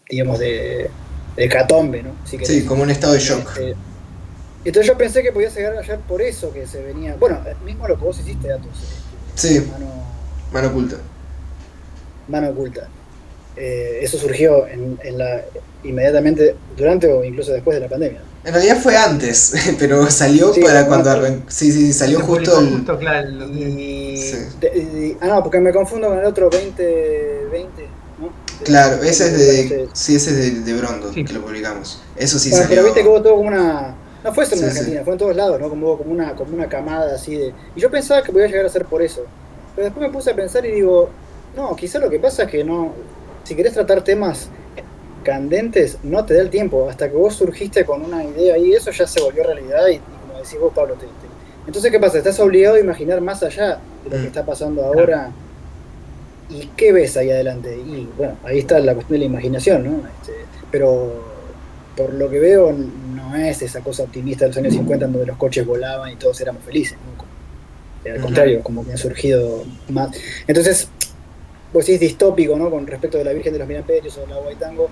digamos, de hecatombe, ¿no? Sí, como un estado de shock. Entonces yo pensé que podía llegar ayer por eso que se venía. Bueno, mismo lo que vos hiciste, Atos. Sí, mano oculta. Mano oculta. Eso surgió inmediatamente durante o incluso después de la pandemia. En realidad fue antes, pero salió para cuando arrancó. Sí, salió justo claro. No, porque me confundo con el otro 2020, ¿no? Claro, ese es de Brondo, que lo publicamos. Eso sí salió. Pero viste que hubo todo como una... No fue solo en Argentina, fue en todos lados, ¿no? Como una camada así de... Y yo pensaba que podía llegar a ser por eso. Pero después me puse a pensar y digo, no, quizá lo que pasa es que no... Si querés tratar temas candentes, no te da el tiempo. Hasta que vos surgiste con una idea y eso ya se volvió realidad y como decís vos, Pablo, entonces, ¿qué pasa? Estás obligado a imaginar más allá de lo que está pasando ahora. ¿Y qué ves ahí adelante? Y bueno, ahí está la cuestión de la imaginación, ¿no? Pero por lo que veo, no es esa cosa optimista de los años 50 en donde los coches volaban y todos éramos felices, ¿no? Al contrario, como que han surgido más. Entonces, pues sí es distópico, ¿no? Con respecto de la Virgen de los Miraperios o de la Huaytango.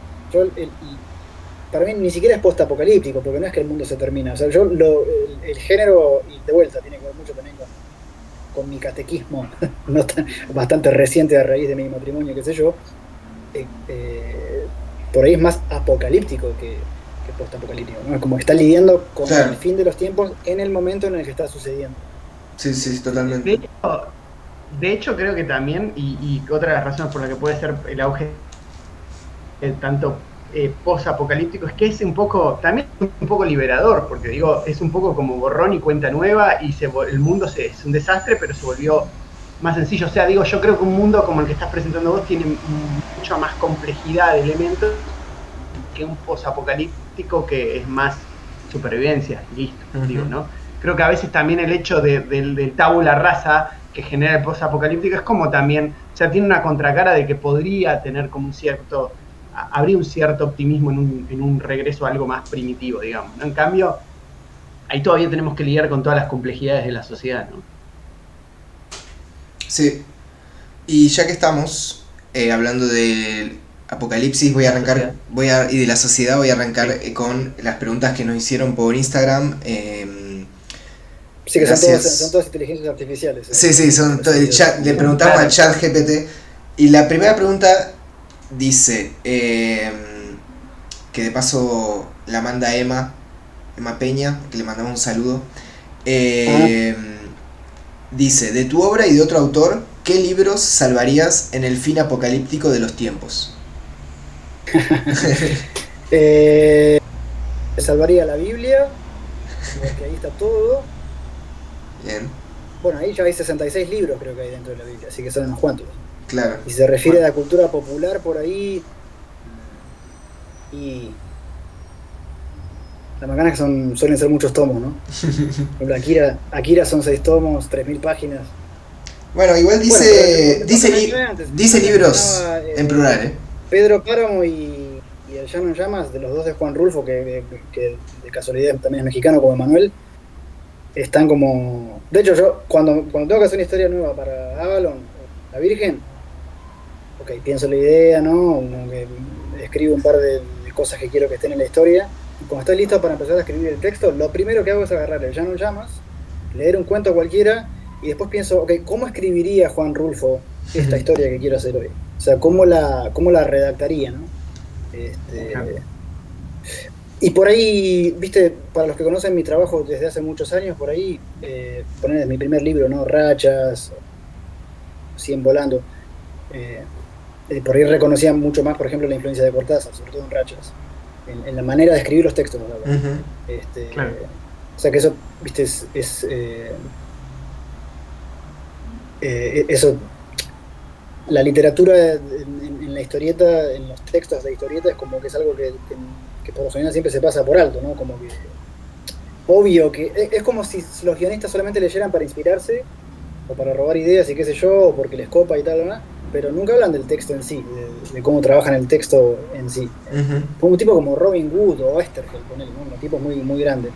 Para mí ni siquiera es post-apocalíptico, porque no es que el mundo se termina. O sea, el género, y de vuelta, tiene que ver mucho también con mi catequismo bastante reciente a raíz de mi matrimonio, qué sé yo. Por ahí es más apocalíptico que post-apocalíptico, ¿no? Es como que está lidiando con el fin de los tiempos en el momento en el que está sucediendo. Sí, totalmente. De hecho, creo que también, y otra de las razones por las que puede ser el auge tanto post-apocalíptico, es que es también un poco liberador, porque digo, es un poco como borrón y cuenta nueva, y el mundo es un desastre, pero se volvió más sencillo. O sea, digo, yo creo que un mundo como el que estás presentando vos tiene mucha más complejidad de elementos que un post-apocalíptico que es más supervivencia, listo, digo, ¿no? Creo que a veces también el hecho del tabula rasa que genera el post-apocalíptico es como también, o sea, tiene una contracara de que podría tener como un cierto habría un cierto optimismo en un regreso a algo más primitivo, digamos, ¿no? En cambio, ahí todavía tenemos que lidiar con todas las complejidades de la sociedad, ¿no? Sí. Y ya que estamos hablando del apocalipsis, voy a arrancar, y de la sociedad, voy a arrancar con las preguntas que nos hicieron por Instagram. Sí, que Gracias. son todas inteligencias artificiales. Sí, son todo el chat. Le preguntamos al chat GPT. Y la primera pregunta dice, que de paso la manda Emma Peña, que le mandamos un saludo. Dice, de tu obra y de otro autor, ¿qué libros salvarías en el fin apocalíptico de los tiempos? Salvaría la Biblia, porque ahí está todo. Bien. Bueno, ahí ya hay 66 libros creo que hay dentro de la Biblia, así que son unos cuantos. Claro. Y se refiere a la cultura popular por ahí. Y la macana es que suelen ser muchos tomos, ¿no? Por ejemplo, Akira son 6 tomos, 3000 páginas. Bueno, igual dice libros en plural, ¿eh? Pedro Páramo y El Llano en Llamas, de los dos de Juan Rulfo, que de casualidad también es mexicano como Emanuel, están como... De hecho, yo cuando tengo que hacer una historia nueva para Avalon, La Virgen, ok, pienso la idea, ¿no? Como que escribo un par de cosas que quiero que estén en la historia, y cuando estoy listo para empezar a escribir el texto, lo primero que hago es agarrar El Llano en Llamas, leer un cuento cualquiera, y después pienso, ok, ¿cómo escribiría Juan Rulfo esta historia que quiero hacer hoy? O sea, ¿cómo la redactaría, no? Y por ahí, viste, para los que conocen mi trabajo desde hace muchos años, por ahí, poner mi primer libro, ¿no? Rachas, 100 volando. Por ahí reconocía mucho más, por ejemplo, la influencia de Cortázar, sobre todo en Rachas, en la manera de escribir los textos, ¿no? Claro. O sea que eso, viste, eso, la literatura en la historieta, en los textos de historieta, es como que es algo que por lo general siempre se pasa por alto, ¿no? Como que obvio que es como si los guionistas solamente leyeran para inspirarse o para robar ideas y qué sé yo, o porque les copa y tal, ¿no? Pero nunca hablan del texto en sí, de cómo trabajan el texto en sí. Como un tipo como Robin Hood o Oesterheld, ponele, ¿no? Un tipo muy, muy grande.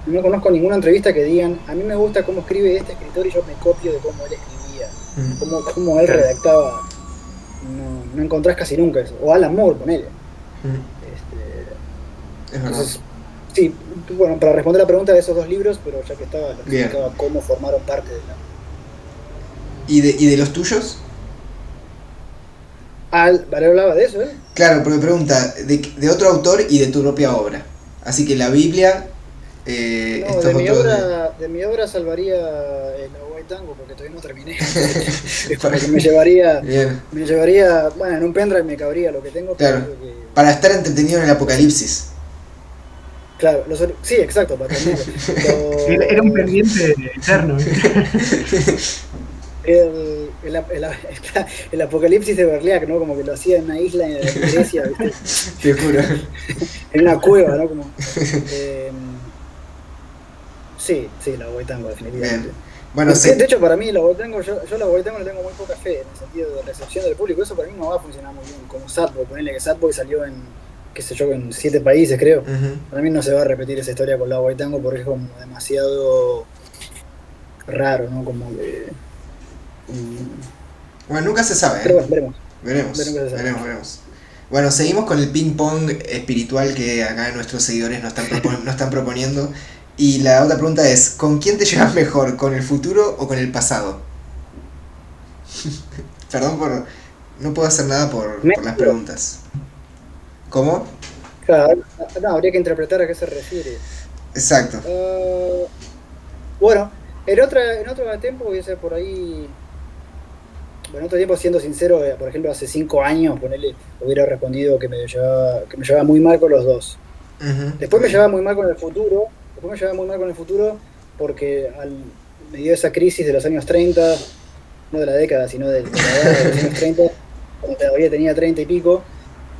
No conozco ninguna entrevista que digan, a mí me gusta cómo escribe este escritor y yo me copio de cómo él escribía, cómo él redactaba. No encontrás casi nunca eso. O Alan Moore, ponele. Entonces, sí, bueno, para responder la pregunta de esos dos libros, pero ya que estaba, explicaba cómo formaron parte de la... ¿Y de los tuyos? ¿Vale hablaba de eso, eh? Claro, pero me pregunta, de otro autor y de tu propia obra. Así que la Biblia... No, de mi obra salvaría el Hawaii Tango porque todavía no terminé. Porque me llevaría, bueno, en un pendrive me cabría lo que tengo. Claro, para estar entretenido en el apocalipsis. Claro, sí, exacto, para terminar. Era un pendiente eterno. El apocalipsis de Berliac, ¿no? Como que lo hacía en una isla en Grecia, ¿viste? Te juro. En una cueva, ¿no? Como, sí, la Hawaii Tango, definitivamente. Bueno, sí. De hecho, para mí, la Hawaii Tango, yo la Hawaii Tango le tengo muy poca fe, en el sentido de recepción del público. Eso para mí no va a funcionar muy bien. Como Sadboy, ponerle que Sadboy salió en, qué sé yo, en 7 países, creo. Para mí no se va a repetir esa historia con la Hawaii Tango porque es como demasiado raro, ¿no? Como que... Bueno, nunca se sabe, ¿eh? Pero bueno, veremos. Bueno, seguimos con el ping pong espiritual que acá nuestros seguidores nos están proponiendo. Y la otra pregunta es, ¿con quién te llevas mejor? ¿Con el futuro o con el pasado? Perdón por... No puedo hacer nada por las preguntas. ¿Cómo? Claro, no, habría que interpretar a qué se refiere. Exacto. Bueno, en otro tiempo hubiese por ahí... Bueno, en otro tiempo, siendo sincero, por ejemplo, hace 5 años, hubiera respondido que me llevaba muy mal con los dos. Después me llevaba muy mal con el futuro. Porque me dio esa crisis de los años 30, no de la década, sino de la edad de los años 30, cuando todavía tenía 30 y pico,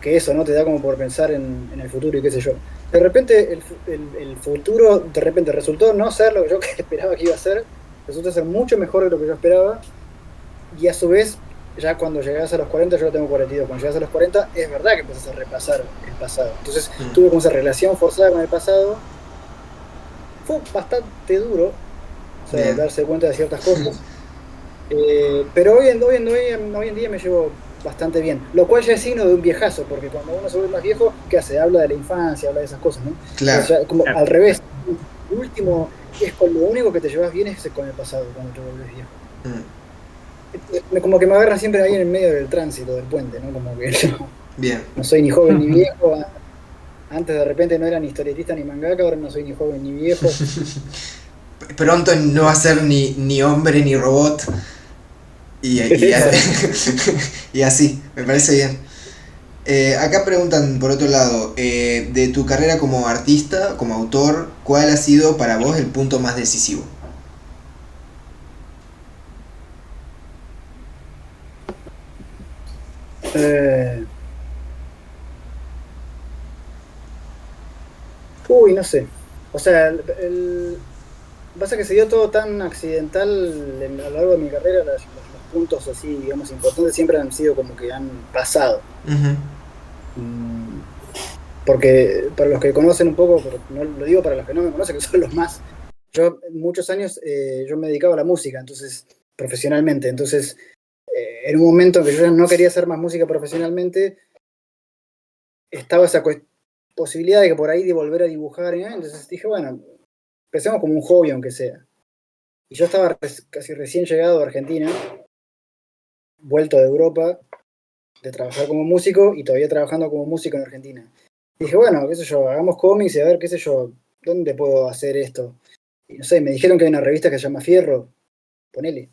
que eso no te da como por pensar en el futuro y qué sé yo. De repente el futuro resultó no ser lo que yo esperaba que iba a ser, resultó ser mucho mejor de lo que yo esperaba, y a su vez ya cuando llegás a los 40, yo lo tengo 42, cuando llegas a los 40, es verdad que empezás a repasar el pasado. Entonces tuve como esa relación forzada con el pasado. Fue bastante duro, o sea, Bien. darse cuenta de ciertas cosas. Pero hoy en día me llevo bastante bien. Lo cual ya es signo de un viejazo, porque cuando uno se vuelve más viejo, ¿qué hace? Habla de la infancia, habla de esas cosas, ¿no? Claro. Entonces, como al revés. El último, es con lo único que te llevas bien es con el pasado, cuando te vuelves viejo. Como que me agarra siempre ahí en el medio del tránsito, del puente, ¿no? Como que Bien. no soy ni joven ni viejo. Antes de repente no era ni historietista ni mangaka, ahora no soy ni joven ni viejo. Pronto no va a ser ni hombre ni robot. Y y así, me parece bien. Acá preguntan por otro lado, de tu carrera como artista, como autor, ¿cuál ha sido para vos el punto más decisivo? No sé. O sea, pasa que se dio todo tan accidental a lo largo de mi carrera, los puntos así, digamos, importantes siempre han sido como que han pasado. Porque para los que conocen un poco, pero no lo digo para los que no me conocen, que son los más, yo muchos años yo me dedicaba a la música, entonces, profesionalmente, entonces, en un momento en que yo ya no quería hacer más música profesionalmente, estaba esa posibilidad de que por ahí de volver a dibujar, ¿eh? Entonces dije, bueno, empecemos como un hobby aunque sea. Y yo estaba casi recién llegado a Argentina, vuelto de Europa, de trabajar como músico y todavía trabajando como músico en Argentina. Y dije, bueno, qué sé yo, hagamos cómics y a ver, qué sé yo, ¿dónde puedo hacer esto? Y no sé, me dijeron que hay una revista que se llama Fierro, ponele.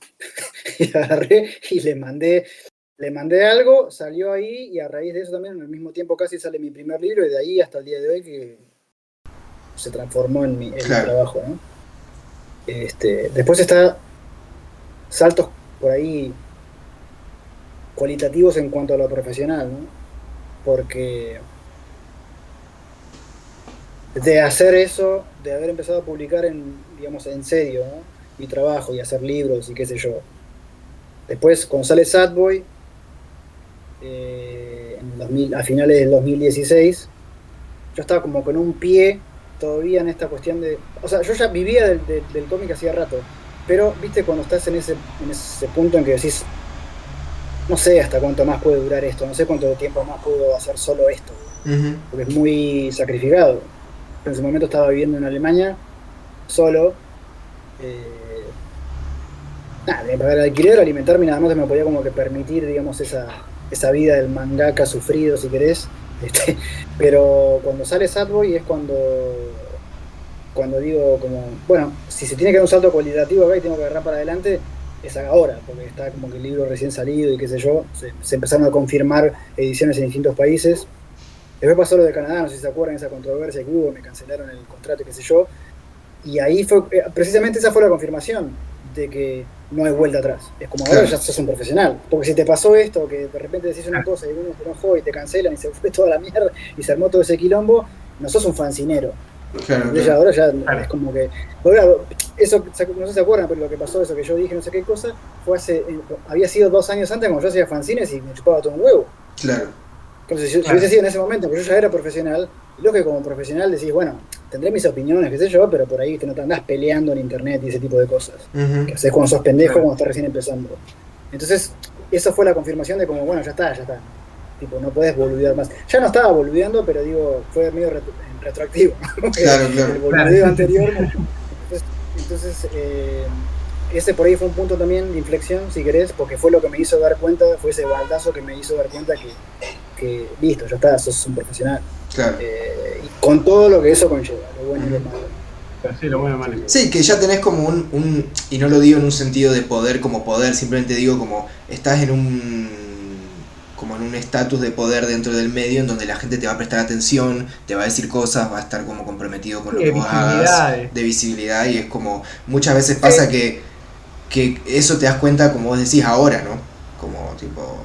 Y agarré y le mandé algo, salió ahí y a raíz de eso también, al mismo tiempo casi sale mi primer libro y de ahí hasta el día de hoy que se transformó en mi trabajo, ¿no? Después está saltos por ahí cualitativos en cuanto a lo profesional, ¿no? Porque de hacer eso, de haber empezado a publicar digamos, en serio, ¿no? Mi trabajo y hacer libros y qué sé yo. Después, cuando sale Sadboy, a finales del 2016, yo estaba como con un pie todavía en esta cuestión de... O sea, yo ya vivía del cómic hacía rato, pero, viste, cuando estás en ese punto en que decís, no sé hasta cuánto más puede durar esto, no sé cuánto tiempo más puedo hacer solo esto, porque es muy sacrificado. En ese momento estaba viviendo en Alemania, solo, de pagar el alquiler, alimentarme, nada más me podía como que permitir, digamos, esa vida del mangaka sufrido, si querés. Pero cuando sale Sadboy es cuando digo como, bueno, si se tiene que dar un salto cualitativo acá y tengo que agarrar para adelante, es ahora, porque está como que el libro recién salido y qué sé yo, se empezaron a confirmar ediciones en distintos países. Después pasó lo de Canadá, no sé si se acuerdan esa controversia que hubo, me cancelaron el contrato, qué sé yo, y ahí fue, precisamente esa fue la confirmación de que no hay vuelta atrás. Es como ahora ya sos un profesional, porque si te pasó esto, que de repente decís una cosa y uno se enojó y te cancelan y se fue toda la mierda y se armó todo ese quilombo, no sos un fancinero. Ahora ya es como que... Ahora, eso, no sé si se acuerdan, pero lo que pasó, eso que yo dije, no sé qué cosa, había sido 2 años antes cuando yo hacía fanzines y me chupaba todo un huevo. Claro. Entonces, si hubiese sido en ese momento, que yo ya era profesional, lo que como profesional decís, bueno, tendré mis opiniones, qué sé yo, pero por ahí no te andás peleando en internet y ese tipo de cosas. Que haces cuando sos pendejo, cuando estás recién empezando. Entonces, eso fue la confirmación de como, bueno, ya está. Tipo, no podés boludear más. Ya no estaba boludeando, pero digo, fue medio retroactivo. Claro. El boludeo anterior. Entonces ese por ahí fue un punto también de inflexión, si querés, porque fue lo que me hizo dar cuenta, fue ese baldazo que me hizo dar cuenta que listo, ya está, sos un profesional. Claro. Y con todo lo que eso conlleva, lo bueno y lo malo. Sí, lo bueno y lo malo. Sí, que ya tenés como y no lo digo en un sentido de poder como poder, simplemente digo como estás en un estatus de poder dentro del medio en donde la gente te va a prestar atención, te va a decir cosas, va a estar como comprometido con lo que vos hagas, de visibilidad, y es como muchas veces pasa que eso te das cuenta, como vos decís ahora, ¿no? Como tipo,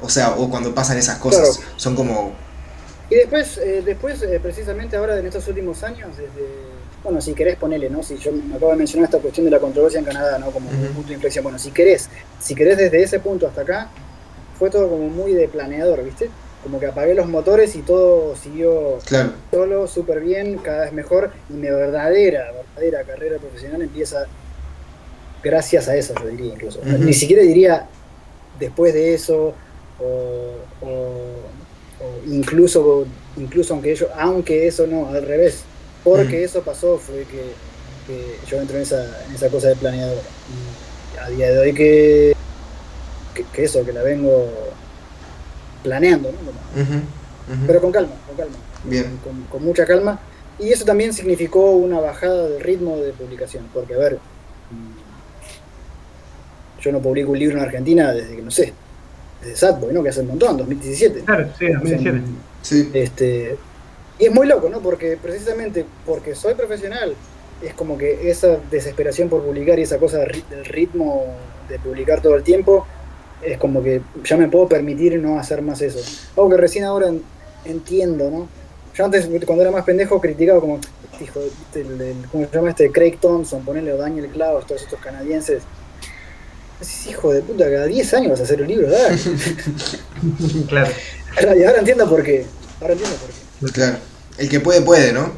o sea, o cuando pasan esas cosas, claro. Son como... Y después precisamente ahora en estos últimos años, bueno, si querés ponerle, ¿no? Si yo me acabo de mencionar esta cuestión de la controversia en Canadá, ¿no? Como un punto de inflexión, bueno, si querés desde ese punto hasta acá, fue todo como muy de planeador, ¿viste? Como que apagué los motores y todo siguió Claro. solo, súper bien, cada vez mejor, y mi verdadera carrera profesional empieza gracias a eso, yo diría incluso. Ujú. Ni siquiera diría después de eso, o incluso aunque eso no, al revés, porque eso pasó fue que yo entro en esa cosa de planeador. Y a día de hoy que la vengo planeando, ¿no? Ujú, ujú. Pero con calma, Bien. con mucha calma. Y eso también significó una bajada del ritmo de publicación, porque a ver, yo no publico un libro en Argentina desde que, no sé, desde Sadboy, ¿no? Que hace un montón, 2017. Claro, sí, 2017. Sí. Y es muy loco, ¿no? Porque precisamente porque soy profesional, es como que esa desesperación por publicar y esa cosa del ritmo de publicar todo el tiempo, es como que ya me puedo permitir no hacer más eso. Algo que recién ahora entiendo, ¿no? Yo antes, cuando era más pendejo, criticaba como, hijo, ¿cómo se llama este? Craig Thompson, ponerle o Daniel Klaus, todos estos canadienses. Decís, hijo de puta, cada 10 años vas a hacer un libro, dale. Claro. Y ahora entiendo por qué. Ahora entiendo por qué. Claro. El que puede, ¿no?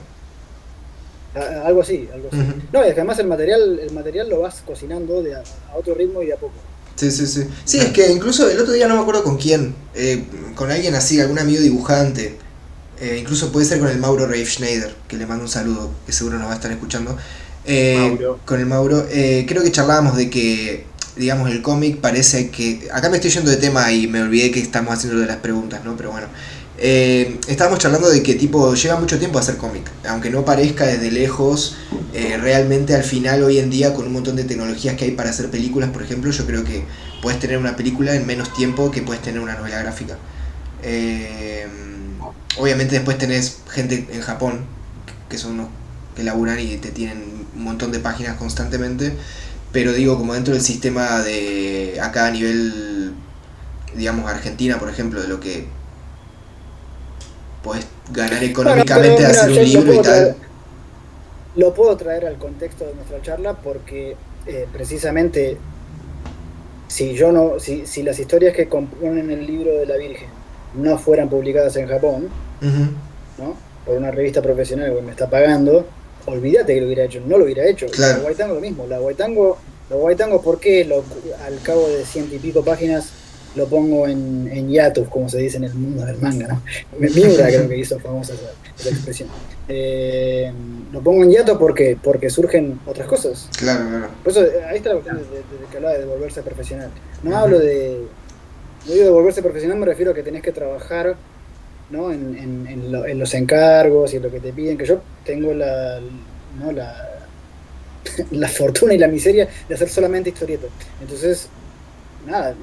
Algo así, algo así. Ujú. No, y es que además el material lo vas cocinando a otro ritmo y de a poco. Sí, sí, sí. Sí, es que incluso el otro día no me acuerdo con quién, con alguien así, algún amigo dibujante, incluso puede ser con el Mauro Reif Schneider, que le mando un saludo, que seguro nos va a estar escuchando. Mauro. Con el Mauro, creo que charlábamos de que, digamos, el cómic parece que... Acá me estoy yendo de tema y me olvidé que estamos haciendo lo de las preguntas, ¿no? Pero bueno. Estábamos charlando de que tipo lleva mucho tiempo hacer cómic, aunque no parezca desde lejos, realmente al final hoy en día con un montón de tecnologías que hay para hacer películas, por ejemplo, yo creo que puedes tener una película en menos tiempo que puedes tener una novela gráfica. Obviamente después tenés gente en Japón que son unos que laburan y te tienen un montón de páginas constantemente, pero digo, como dentro del sistema de acá a nivel, digamos, Argentina, por ejemplo, de lo que podés ganar económicamente de Mira, hacer un yo libro y tal. lo puedo traer al contexto de nuestra charla porque precisamente si las historias que componen el libro de la Virgen no fueran publicadas en Japón, Ujú. ¿no? Por una revista profesional que me está pagando, olvídate que lo hubiera hecho, no lo hubiera hecho. Claro. La Guaitango lo mismo, la Guaitango, ¿por qué al cabo de 100 y pico páginas lo pongo en hiatus, como se dice en el mundo del manga, ¿no? Miura creo que hizo famosa esa expresión. Lo pongo en hiatus porque surgen otras cosas. Claro, claro. Por eso, ahí está la cuestión de que hablaba de volverse profesional. No hablo de... No digo de volverse profesional, me refiero a que tenés que trabajar, ¿no? en los encargos y en lo que te piden, que yo tengo la fortuna y la miseria de hacer solamente historietas. Entonces, nada,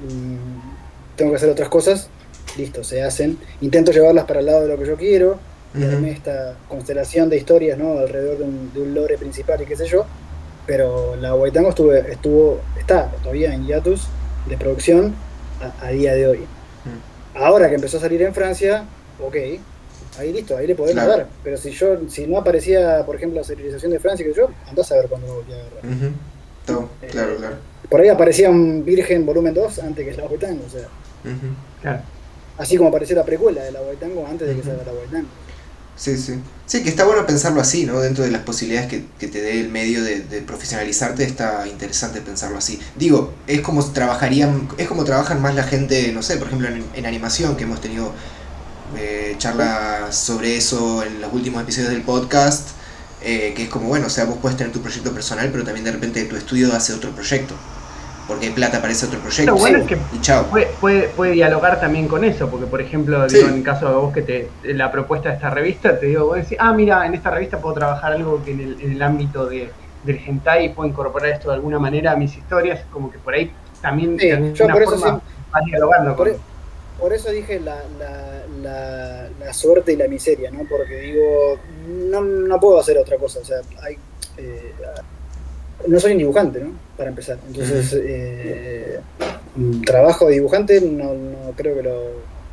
tengo que hacer otras cosas, listo, se hacen. Intento llevarlas para el lado de lo que yo quiero, y armé esta constelación de historias, ¿no? Alrededor de un lore principal y qué sé yo. Pero la Guaitango está todavía en hiatus de producción a día de hoy. Ahora que empezó a salir en Francia, ok, ahí listo, ahí le podemos Claro. dar. Pero si no aparecía, por ejemplo, la serialización de Francia, que yo, andás a ver cuándo me volví a agarrar. Todo, claro, claro. Por ahí aparecía un Virgen volumen 2 antes que la Guaitango, o sea. Claro. Así como apareció la precuela de la Guaitango antes de que salga la Guaitango. Sí, sí. Sí, que está bueno pensarlo así, ¿no? Dentro de las posibilidades que te dé el medio de profesionalizarte, está interesante pensarlo así. Digo, es como trabajan más la gente, no sé, por ejemplo en animación, que hemos tenido charlas sobre eso en los últimos episodios del podcast, que es como, bueno, o sea, vos puedes tener tu proyecto personal, pero también de repente tu estudio hace otro proyecto, porque hay plata para ese otro proyecto. Lo bueno Sí. es que Y chao. puede dialogar también con eso, porque por ejemplo, Sí. digo, en el caso de vos la propuesta de esta revista, te digo, vos decís, mira, en esta revista puedo trabajar algo que en el ámbito del hentai puedo incorporar esto de alguna manera a mis historias, como que por ahí también Sí, de alguna yo por eso forma vas dialogando con... Por eso dije la suerte y la miseria, ¿no? Porque digo, no puedo hacer otra cosa, o sea, no soy un dibujante, ¿no? Para empezar. Entonces, trabajo de dibujante, no creo que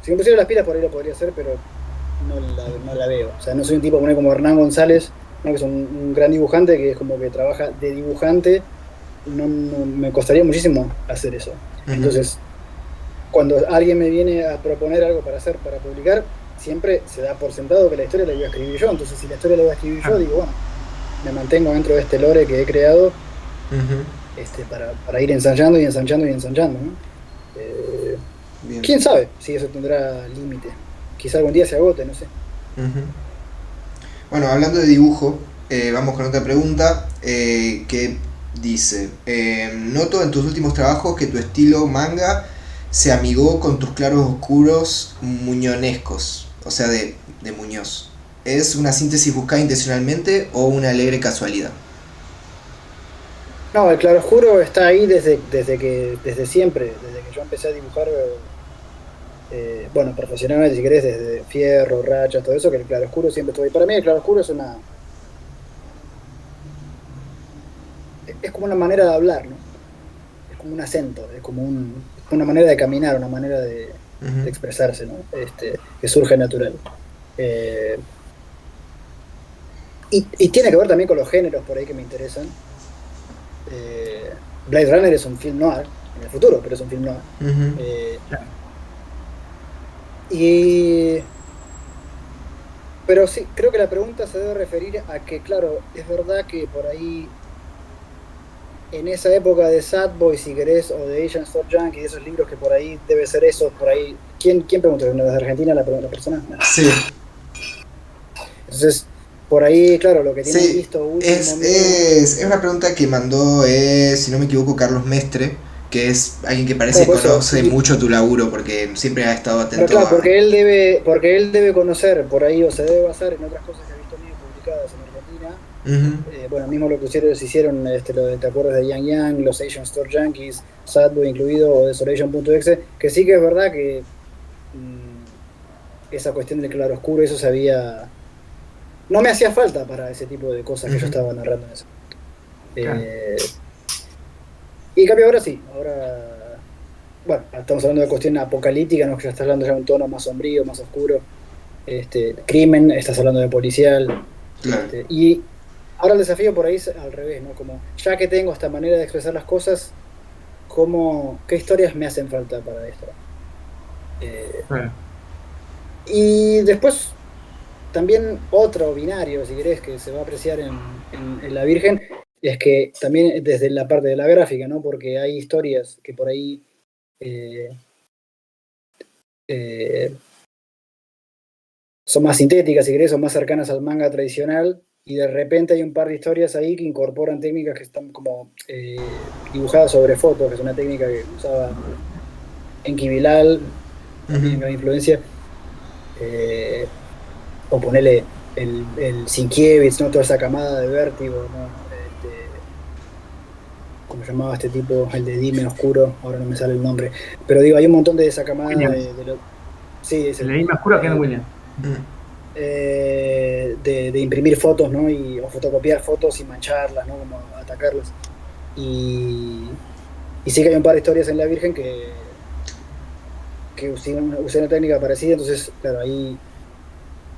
si me pusiera las pilas por ahí lo podría hacer, pero no la veo. O sea, no soy un tipo como Hernán González, ¿no? Que es un gran dibujante, que es como que trabaja de dibujante. No me costaría muchísimo hacer eso. Entonces, cuando alguien me viene a proponer algo para hacer, para publicar, siempre se da por sentado que la historia la voy a escribir yo. Entonces, si la historia la voy a escribir yo, digo, bueno, me mantengo dentro de este lore que he creado Ujú. para ir ensayando y ensayando y ensayando, ¿no? Bien. ¿Quién sabe si eso tendrá límite? Quizá algún día se agote, no sé. Ujú. Bueno, hablando de dibujo, vamos con otra pregunta que dice, noto en tus últimos trabajos que tu estilo manga se amigó con tus claros oscuros muñonescos, o sea, de Muñoz. ¿Es una síntesis buscada intencionalmente o una alegre casualidad? No, el claroscuro está ahí desde siempre, desde que yo empecé a dibujar, bueno, profesionalmente, si querés, desde Fierro, Rachas, todo eso, que el claroscuro siempre estuvo ahí. Para mí el claroscuro es como una manera de hablar, ¿no? Es como un acento, una manera de caminar, una manera de Ujú. expresarse, ¿no? Que surge natural. Eh, y tiene que ver también con los géneros por ahí que me interesan. Blade Runner es un film noir, en el futuro, pero es un film noir. Ujú. Eh, y, pero sí, creo que la pregunta se debe referir a que, claro, es verdad que por ahí, en esa época de Sad Boy, si querés, o de Asian Store Junkie, de esos libros que por ahí debe ser eso, por ahí. ¿Quién preguntó? ¿No, ¿desde Argentina la persona? No. Sí, Entonces, por ahí, claro, lo que tienen sí, visto último mío, es una pregunta que mandó, si no me equivoco, Carlos Mestre, que es alguien que parece claro, que por eso, conoce mucho tu laburo, porque siempre ha estado pero atento claro, a... porque él debe conocer por ahí o se debe basar en otras cosas que ha visto mío publicadas en Argentina. Ujú. Bueno, mismo lo que se hicieron, lo de, ¿te acuerdas de Yang Yang, los Asian Store Junkies, Sadboy incluido, o Desolation.exe? Que sí que es verdad que mm, esa cuestión del claroscuro, eso se había. No me hacía falta para ese tipo de cosas que yo Ujú. estaba narrando en eso. Claro. Eh, y en cambio ahora sí, ahora. Bueno, estamos hablando de cuestión apocalíptica, ¿no? Que ya estás hablando ya de un tono más sombrío, más oscuro. Crimen, estás hablando de policial. Claro. Y ahora el desafío por ahí es al revés, ¿no? Como ya que tengo esta manera de expresar las cosas, ¿qué historias me hacen falta para esto? Eh, Claro. y después también otro binario, si querés, que se va a apreciar en La Virgen, es que también desde la parte de la gráfica, ¿no? Porque hay historias que por ahí eh, eh, son más sintéticas, si querés, son más cercanas al manga tradicional, y de repente hay un par de historias ahí que incorporan técnicas que están como dibujadas sobre fotos, que es una técnica que usaba Enki Bilal, Ujú. también gran influencia, eh, o ponerle el Sienkiewicz, ¿no? Toda esa camada de Vértigo, ¿no? ¿Cómo se llamaba este tipo? El de Dime Oscuro, ahora no me sale el nombre. Pero digo, hay un montón de esa camada Williams. sí, El ese. de Inma Oscuro, Ken Williams. Mm. De imprimir fotos, ¿no? O fotocopiar fotos y mancharlas, ¿no? Como atacarlas. Y, y sí que hay un par de historias en La Virgen que usé una técnica parecida, entonces, claro, ahí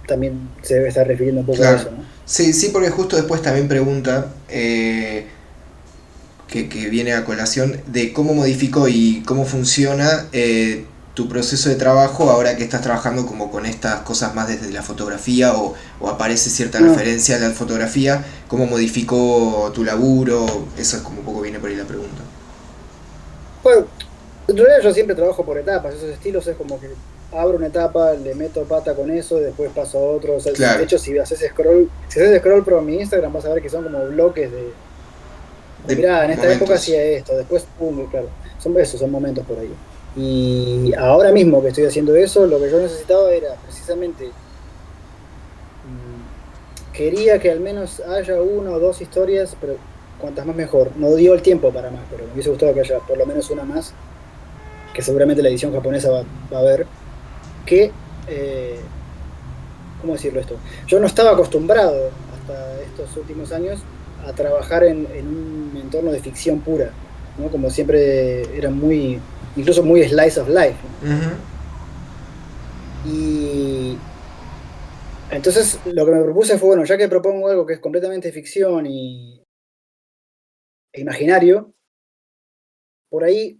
también se debe estar refiriendo un poco a Claro. eso, ¿no? Sí, sí, porque justo después también pregunta, que viene a colación, de cómo modificó y cómo funciona tu proceso de trabajo ahora que estás trabajando como con estas cosas más desde la fotografía o aparece cierta Ah, referencia a la fotografía, cómo modificó tu laburo, eso es como un poco viene por ahí la pregunta. bueno, en realidad yo siempre trabajo por etapas, esos estilos es como que abro una etapa, le meto pata con eso, después paso a otro. O sea, de Claro. hecho, si haces scroll por mi Instagram, vas a ver que son como bloques de De mirá, en esta época momentos. hacía esto, después, pum, claro, son momentos por ahí. Y ahora mismo que estoy haciendo eso, lo que yo necesitaba era precisamente, mm, quería que al menos haya una o dos historias, pero cuantas más mejor. No dio el tiempo para más, pero me hubiese gustado que haya por lo menos una más, que seguramente la edición japonesa va a ver, que, ¿cómo decirlo esto? Yo no estaba acostumbrado hasta estos últimos años a trabajar en un entorno de ficción pura, ¿no? Como siempre era incluso muy slice of life, ¿no? Ujú. Y entonces lo que me propuse fue, bueno, ya que propongo algo que es completamente ficción e imaginario, por ahí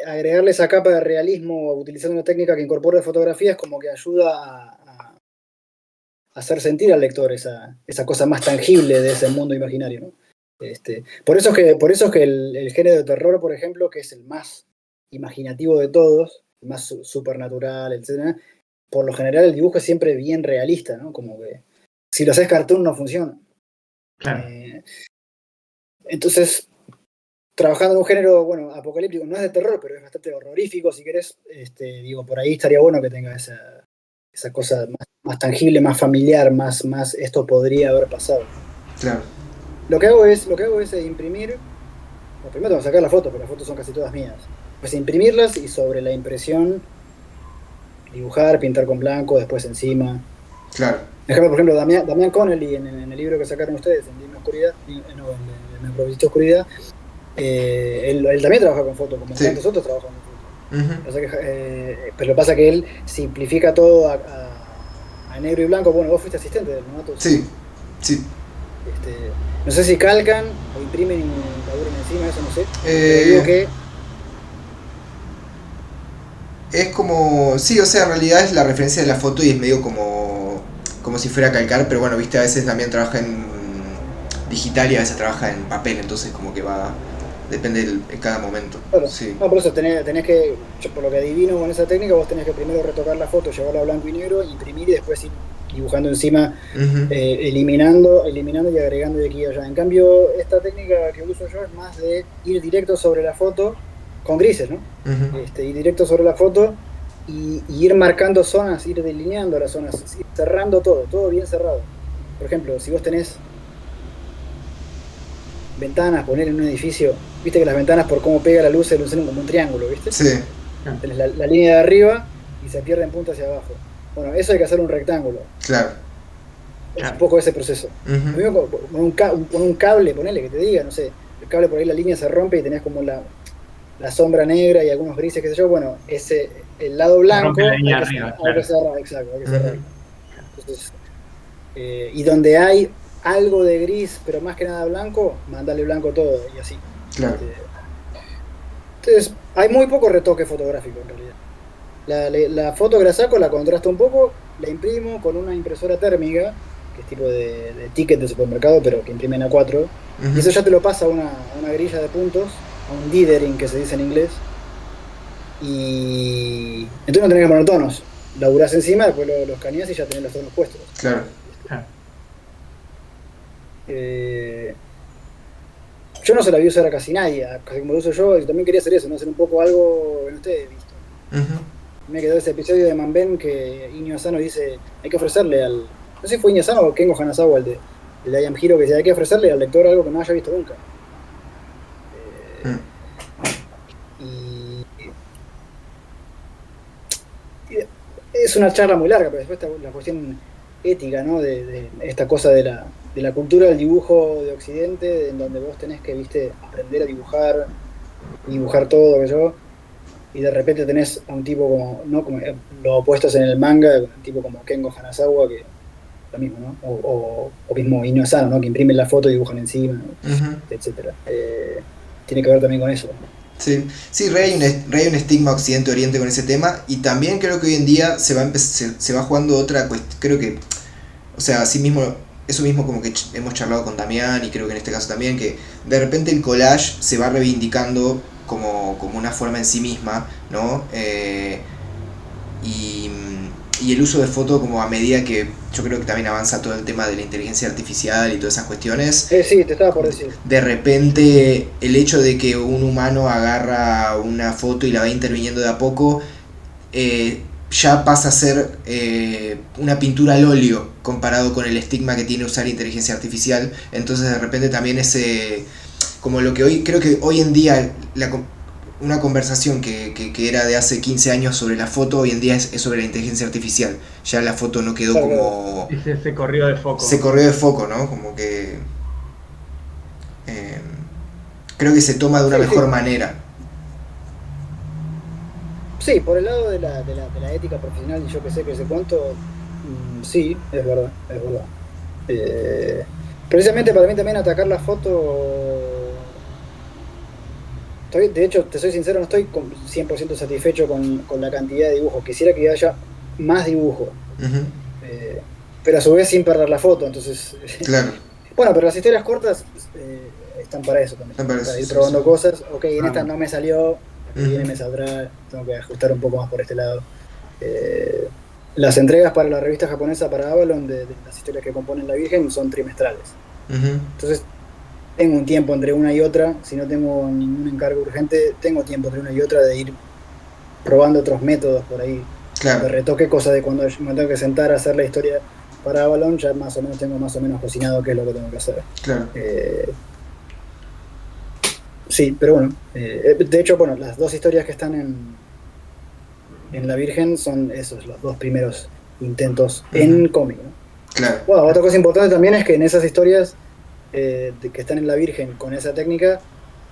agregarle esa capa de realismo utilizando una técnica que incorpora fotografías como que ayuda a hacer sentir al lector esa cosa más tangible de ese mundo imaginario, ¿no? Por eso es que el género de terror, por ejemplo, que es el más imaginativo de todos, el más supernatural, etc., por lo general el dibujo es siempre bien realista, ¿no? Como que si lo haces cartoon no funciona. Claro. Entonces, trabajando en un género, bueno, apocalíptico, no es de terror, pero es bastante horrorífico, si querés, digo, por ahí estaría bueno que tenga esa cosa más tangible, más familiar, más esto podría haber pasado. Claro. Lo que hago es imprimir, bueno, primero tengo que sacar las fotos, pero las fotos son casi todas mías. Pues imprimirlas y sobre la impresión dibujar, pintar con blanco, después encima. Claro. Por ejemplo, Damián Connelly en el libro que sacaron ustedes, en Dime Oscuridad, en Me Prometiste Oscuridad, él también trabaja con fotos, como tantos otros trabajan con fotos. O sea pero lo que pasa es que él simplifica todo a negro y blanco. Bueno, vos fuiste asistente del ¿no? Sí. No sé si calcan o imprimen y laburan encima, eso no sé. Pero digo que es como, sí, o sea, en realidad es la referencia de la foto y es medio como si fuera a calcar, pero bueno, viste, a veces también trabaja en digital y a veces trabaja en papel, entonces como que depende de cada momento. Claro. Sí. No, por eso tenés que, por lo que adivino con esa técnica, vos tenés que primero retocar la foto, llevarla a blanco y negro, imprimir y después ir dibujando encima, eliminando y agregando de aquí y allá. En cambio, esta técnica que uso yo es más de ir directo sobre la foto, con grises, ¿no? Ir directo sobre la foto y ir marcando zonas, ir delineando las zonas, ir cerrando todo bien cerrado. Por ejemplo, si vos tenés ventanas, poner en un edificio, viste que las ventanas por cómo pega la luz se lucen como un triángulo, ¿viste? Sí. Tenés la línea de arriba y se pierde en punta hacia abajo. Bueno, eso hay que hacer un rectángulo. Claro. Es un poco ese proceso. Con un cable, ponele que te diga, no sé, el cable por ahí la línea se rompe y tenés como la sombra negra y algunos grises, qué sé yo. Bueno, el lado blanco hay que cerrar, exacto, hay que cerrar. Entonces, y donde hay algo de gris, pero más que nada blanco, mandale blanco todo y así. Claro. Entonces, hay muy poco retoque fotográfico en realidad. La foto que la saco, la contrasto un poco, la imprimo con una impresora térmica, que es tipo de ticket de supermercado, pero que imprimen a 4, y eso ya te lo pasa a una grilla de puntos, a un dithering que se dice en inglés, y entonces no tenés que poner tonos. Laburás encima, después lo escaneás y ya tenés los tonos puestos. Claro. Yo no se la vi usar a casi nadie, casi como lo uso yo, y también quería hacer eso, ¿no? Hacer un poco algo que no esté visto. Me quedó ese episodio de Manben que Inio Asano dice, hay que ofrecerle al... No sé si fue Inio Asano o Kengo Hanazawa, el de I Am Hero, que dice, hay que ofrecerle al lector algo que no haya visto nunca. Y es una charla muy larga, pero después está la cuestión ética, ¿no? De esta cosa de la cultura del dibujo de Occidente, en donde vos tenés que, viste, aprender a dibujar todo, que yo, y de repente tenés a un tipo como, ¿no? Como los opuestos en el manga, un tipo como Kengo Hanazawa, que lo mismo, ¿no? O mismo Inio Asano, ¿no? Que imprimen la foto y dibujan encima, etcétera. Tiene que ver también con eso. Sí, hay un estigma occidente-oriente con ese tema, y también creo que hoy en día se va jugando otra cuestión, creo que, o sea, eso mismo como que hemos charlado con Damián, y creo que en este caso también, que de repente el collage se va reivindicando como una forma en sí misma, ¿no? Y el uso de foto como a medida que yo creo que también avanza todo el tema de la inteligencia artificial y todas esas cuestiones. Sí, te estaba por decir. De repente el hecho de que un humano agarra una foto y la va interviniendo de a poco, ya pasa a ser una pintura al óleo comparado con el estigma que tiene usar inteligencia artificial. Entonces de repente también como lo que creo que hoy en día una conversación que era de hace 15 años sobre la foto, hoy en día es sobre la inteligencia artificial. Ya la foto no quedó como... Se corrió de foco. Se corrió de foco, ¿no? Como que... creo que se toma de una mejor manera. Sí, por el lado de la ética profesional y yo que sé cuánto, sí, es verdad. Precisamente para mí también atacar la foto De hecho, te soy sincero, no estoy 100% satisfecho con la cantidad de dibujos. Quisiera que haya más dibujo. Ujú, Pero a su vez sin perder la foto, entonces... claro, Bueno, pero las historias cortas están para eso también, me parece, para ir sí, probando sí. cosas. Ok, en esta Ah, no me salió, la que viene Ujú, me saldrá, tengo que ajustar un poco más por este lado. Eh, las entregas para la revista japonesa para Avalon de las historias que componen La Virgen son trimestrales. ujú, Entonces tengo un tiempo entre una y otra, si no tengo ningún encargo urgente, tengo tiempo entre una y otra de ir probando otros métodos por ahí claro, de retoque, cosa de cuando me tengo que sentar a hacer la historia para Avalon, ya más o menos tengo más o menos cocinado qué es lo que tengo que hacer. claro. Eh, sí, pero bueno, de hecho, bueno, las dos historias que están en La Virgen son esos, los dos primeros intentos Ujú, en cómic, ¿no? claro, Bueno, otra cosa importante también es que en esas historias que están en La Virgen con esa técnica,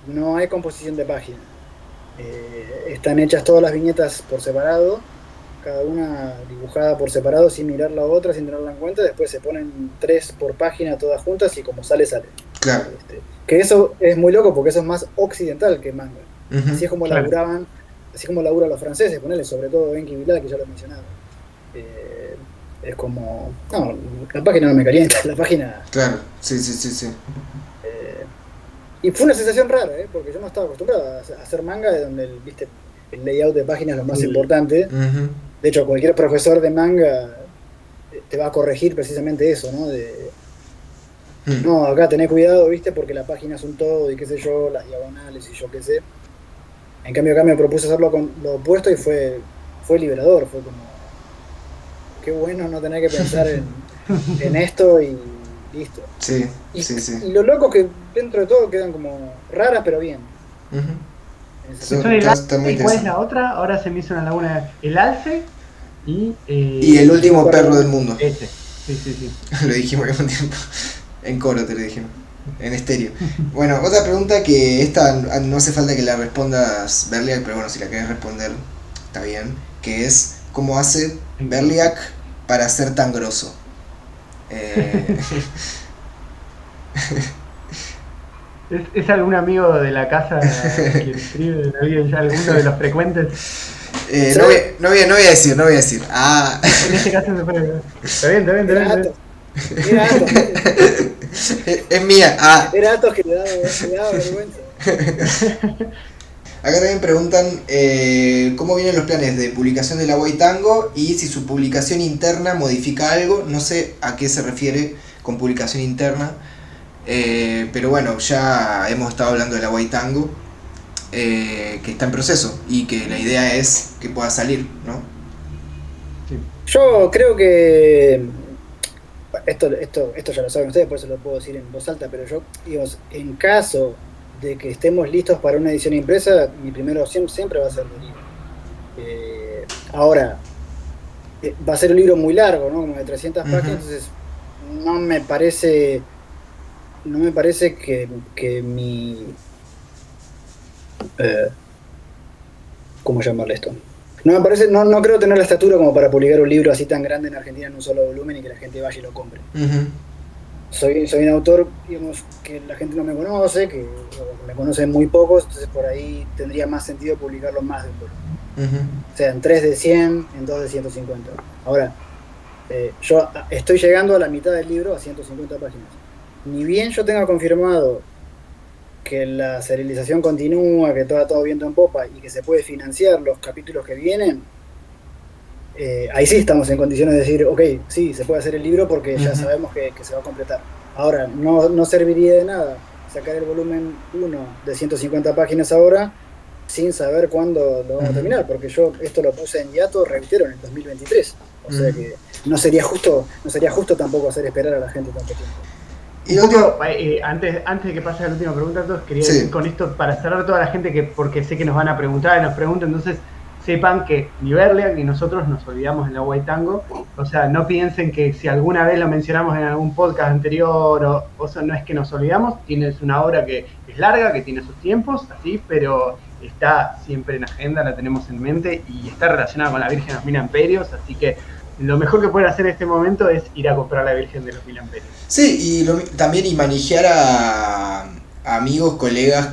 no hay composición de página. Están hechas todas las viñetas por separado, cada una dibujada por separado sin mirar la otra, sin tenerla en cuenta, después se ponen 3 por página todas juntas y como sale, sale. claro. Que eso es muy loco porque eso es más occidental que manga. Ujú, Así es como claro. laburaban, así como laburan los franceses, ponele, sobre todo Enki Bilal, que ya lo he mencionado. Eh, es como, no, la página no me calienta, la página... claro, sí, sí, sí, sí. eh, y fue una sensación rara, porque yo no estaba acostumbrado a hacer manga de donde viste, el layout de página es lo más Sí. importante. Ujú, De hecho, cualquier profesor de manga te va a corregir precisamente eso, ¿no? mm, No, acá tenés cuidado, ¿viste? Porque la página es un todo y qué sé yo, las diagonales y yo qué sé. En cambio, acá me propuse hacerlo con lo opuesto y fue liberador, fue como, qué bueno no tener que pensar en esto y listo. sí, Y, sí, sí. y lo loco es que dentro de todo quedan como raras, pero bien, Ujú. en ese Que Eso son sentido. el está muy alce, ¿y cuál es interesante. la otra? Ahora se me hizo una laguna. El alce y Y el El último último perro del perro del mundo. mundo. ese. Sí, sí, sí. Lo dijimos al mismo tiempo. En coro te lo dijimos. En estéreo. Bueno, otra pregunta que esta no hace falta que la respondas Berliak, pero bueno, si la querés responder, está bien. Que es, ¿cómo hace Berliak para ser tan grosso? Eh, ¿Es algún amigo de la casa quien escribe? ¿Alguno de los frecuentes? Sí, no voy a decir, no voy a decir. Ah, En este caso se puede. Está bien, está bien, está bien. era Está bien. Atos. Era Atos, es mía. Ah, era Atos que le daba vergüenza. acá también preguntan cómo vienen los planes de publicación de la Boy Tango y si su publicación interna modifica algo. No sé a qué se refiere con publicación interna, pero bueno, ya hemos estado hablando de la Boy Tango, que está en proceso y que la idea es que pueda salir, ¿no? Sí. Yo creo que esto ya lo saben ustedes, por eso lo puedo decir en voz alta, pero yo, digamos, en caso de que estemos listos para una edición impresa, mi primera opción siempre va a ser el libro. Ahora, va a ser un libro muy largo, ¿no? Como de 300 Ujú, páginas, entonces no me parece que mi... eh, ¿cómo llamarle esto? No me parece, no creo tener la estatura como para publicar un libro así tan grande en Argentina en un solo volumen y que la gente vaya y lo compre. ujú, Soy un autor, digamos, que la gente no me conoce, o me conocen muy pocos, entonces por ahí tendría más sentido publicarlo más de un volumen. ujú, O sea, en 3 de 100, en 2 de 150. Ahora, yo estoy llegando a la mitad del libro, a 150 páginas. Ni bien yo tenga confirmado que la serialización continúa, que todo viento en popa y que se puede financiar los capítulos que vienen, ahí sí estamos en condiciones de decir, ok, sí, se puede hacer el libro porque ya ujú. sabemos que se va a completar. Ahora, no serviría de nada sacar el volumen 1 de 150 páginas ahora sin saber cuándo lo vamos a Ujú, terminar, porque yo esto lo puse en hiato, reitero, en el 2023. O sea ujú. que no sería justo tampoco hacer esperar a la gente tanto tiempo. Y Un la última. poco, antes de que pase a la última pregunta, entonces quería decir Sí. con esto, para cerrar toda la gente, que porque sé que nos van a preguntar y nos preguntan, entonces sepan que ni Berliak ni nosotros nos olvidamos en la White Tango. O sea, no piensen que si alguna vez lo mencionamos en algún podcast anterior, o sea, no es que nos olvidamos, tienes una obra que es larga, que tiene sus tiempos, así, pero está siempre en agenda, la tenemos en mente y está relacionada con la Virgen de los Mil Amperios, así que lo mejor que pueden hacer en este momento es ir a comprar la Virgen de los Mil Amperios. Sí, y también y manejar a amigos, colegas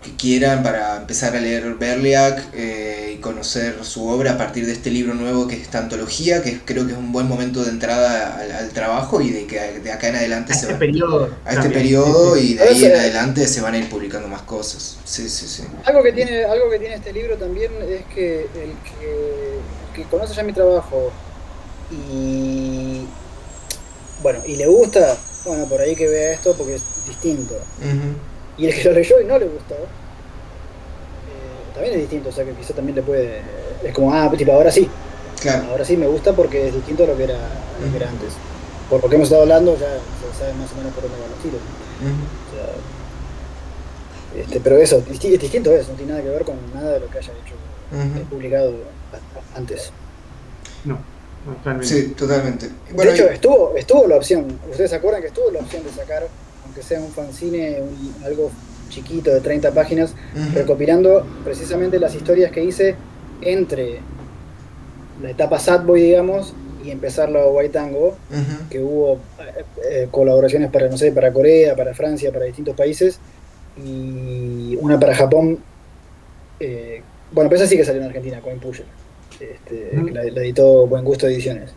que quieran para empezar a leer Berliak y conocer su obra a partir de este libro nuevo que es esta antología, que creo que es un buen momento de entrada al trabajo y de que de acá en adelante A se este va periodo a este también, periodo sí, sí. y de ahí en adelante se van a ir publicando más cosas. Sí, sí, sí. Algo que tiene este libro también es que el que conoce ya mi trabajo y bueno, y le gusta, bueno, por ahí que vea esto porque es distinto. Ujú. Y el que lo leyó y no le gustó, también es distinto, o sea que quizá también le puede, es como, tipo, Claro. ahora sí me gusta porque es distinto a lo que era antes. Por lo que hemos estado hablando ya se sabe más o menos por dónde van los tiros, ¿no? Ujú. O sea, pero eso, es distinto eso, no tiene nada que ver con nada de lo que haya hecho, Ujú. publicado antes. No, no, totalmente. Sí, totalmente. De Bueno, hecho, estuvo la opción, ustedes se acuerdan que estuvo la opción de sacar, aunque sea un fanzine, algo chiquito de 30 páginas, ujú, recopilando precisamente las historias que hice entre la etapa Sad Boy, digamos, y empezar la White Tango, ujú, que hubo colaboraciones para, no sé, para Corea, para Francia, para distintos países, y una para Japón. Bueno, pero esa sí que salió en Argentina, Coin Pusher, que Ujú. la editó Buen Gusto Ediciones.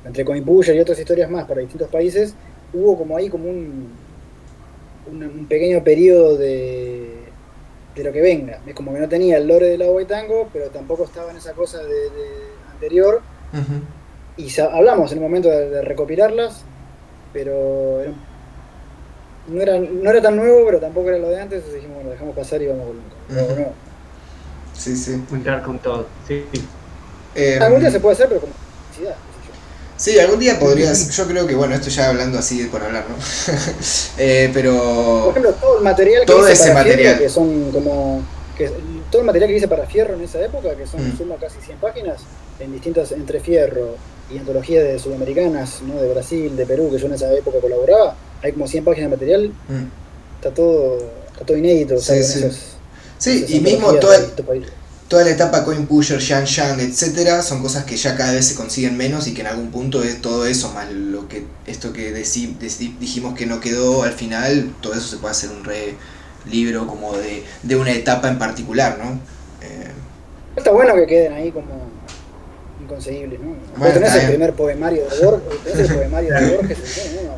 Entre Coin Pusher y otras historias más para distintos países, hubo como ahí como un pequeño periodo de lo que venga. Es como que no tenía el lore de la White Tango, pero tampoco estaba en esa cosa de anterior. ujú. Y hablamos en un momento de recopilarlas, pero no era tan nuevo, pero tampoco era lo de antes, entonces dijimos, bueno, dejamos pasar y vamos con lo Ujú. nuevo. Sí, sí. Entrar con todo, sí. Algún día Em, se puede hacer, pero con publicidad, qué sé yo. sí, algún día podrías, yo creo que, bueno, esto ya hablando así por hablar, ¿no? Por Pero ejemplo, todo el material que todo hice ese para Fierro, material. que son como. Todo el material que hice para Fierro en esa época, que son Mm, suma casi 100 páginas, en distintas, entre Fierro y antologías de sudamericanas, ¿no? De Brasil, de Perú, que yo en esa época colaboraba, hay como 100 páginas de material, mm. está todo inédito, Sí, salvo en sí. esas, Sí, esas y mismo antologías de distintos países. toda la etapa Coin Pusher, Shang Shang, etcétera, son cosas que ya cada vez se consiguen menos y que en algún punto es todo eso, más lo que esto que dijimos que no quedó al final, todo eso se puede hacer un re libro como de una etapa en particular, ¿no? Eh, Está bueno que queden ahí como inconseguibles, ¿no? Vos bueno, tenés está el bien. primer poemario de Borges, tenés el poemario de Borges, bueno,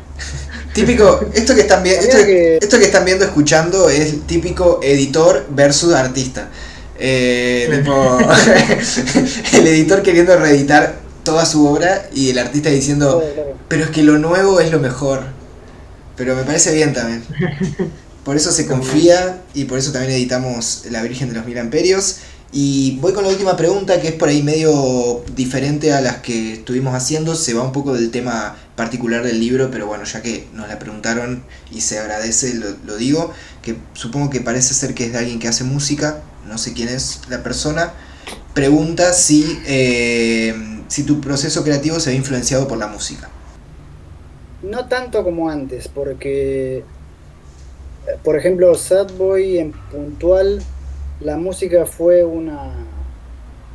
Típico, esto que están viendo, también hay que. esto que están viendo, escuchando, es típico editor versus artista. Claro. Tipo, el editor queriendo reeditar toda su obra y el artista diciendo, Claro. pero es que lo nuevo es lo mejor. Pero me parece bien también. Por eso se Está muy bien. confía y por eso también editamos La Virgen de los Mil Amperios. Y voy con la última pregunta, que es por ahí medio diferente a las que estuvimos haciendo. Se va un poco del tema particular del libro, pero bueno, ya que nos la preguntaron y se agradece, lo digo. Que supongo que parece ser que es de alguien que hace música, no sé quién es la persona. Pregunta si tu proceso creativo se ve influenciado por la música. No tanto como antes, porque, por ejemplo, Sad Boy en puntual, la música fue un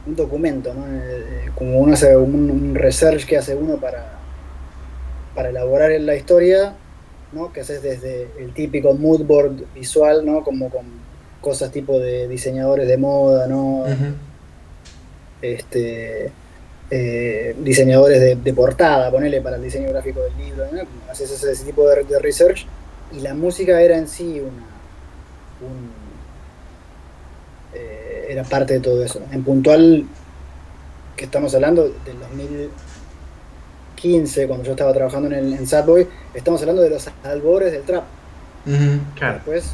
documento, ¿no? Como uno hace un research que hace uno para elaborar la historia, ¿no? Que haces desde el típico mood board visual, ¿no? Como con cosas tipo de diseñadores de moda, ¿no? Ujú, Este, diseñadores de portada, ponele para el diseño gráfico del libro, ¿no? Haces ese tipo de research y la música era en sí un, era parte de todo eso. En puntual, que estamos hablando del 2015, cuando yo estaba trabajando en Sadboy, estamos hablando de los albores del trap, ujú, que Claro. después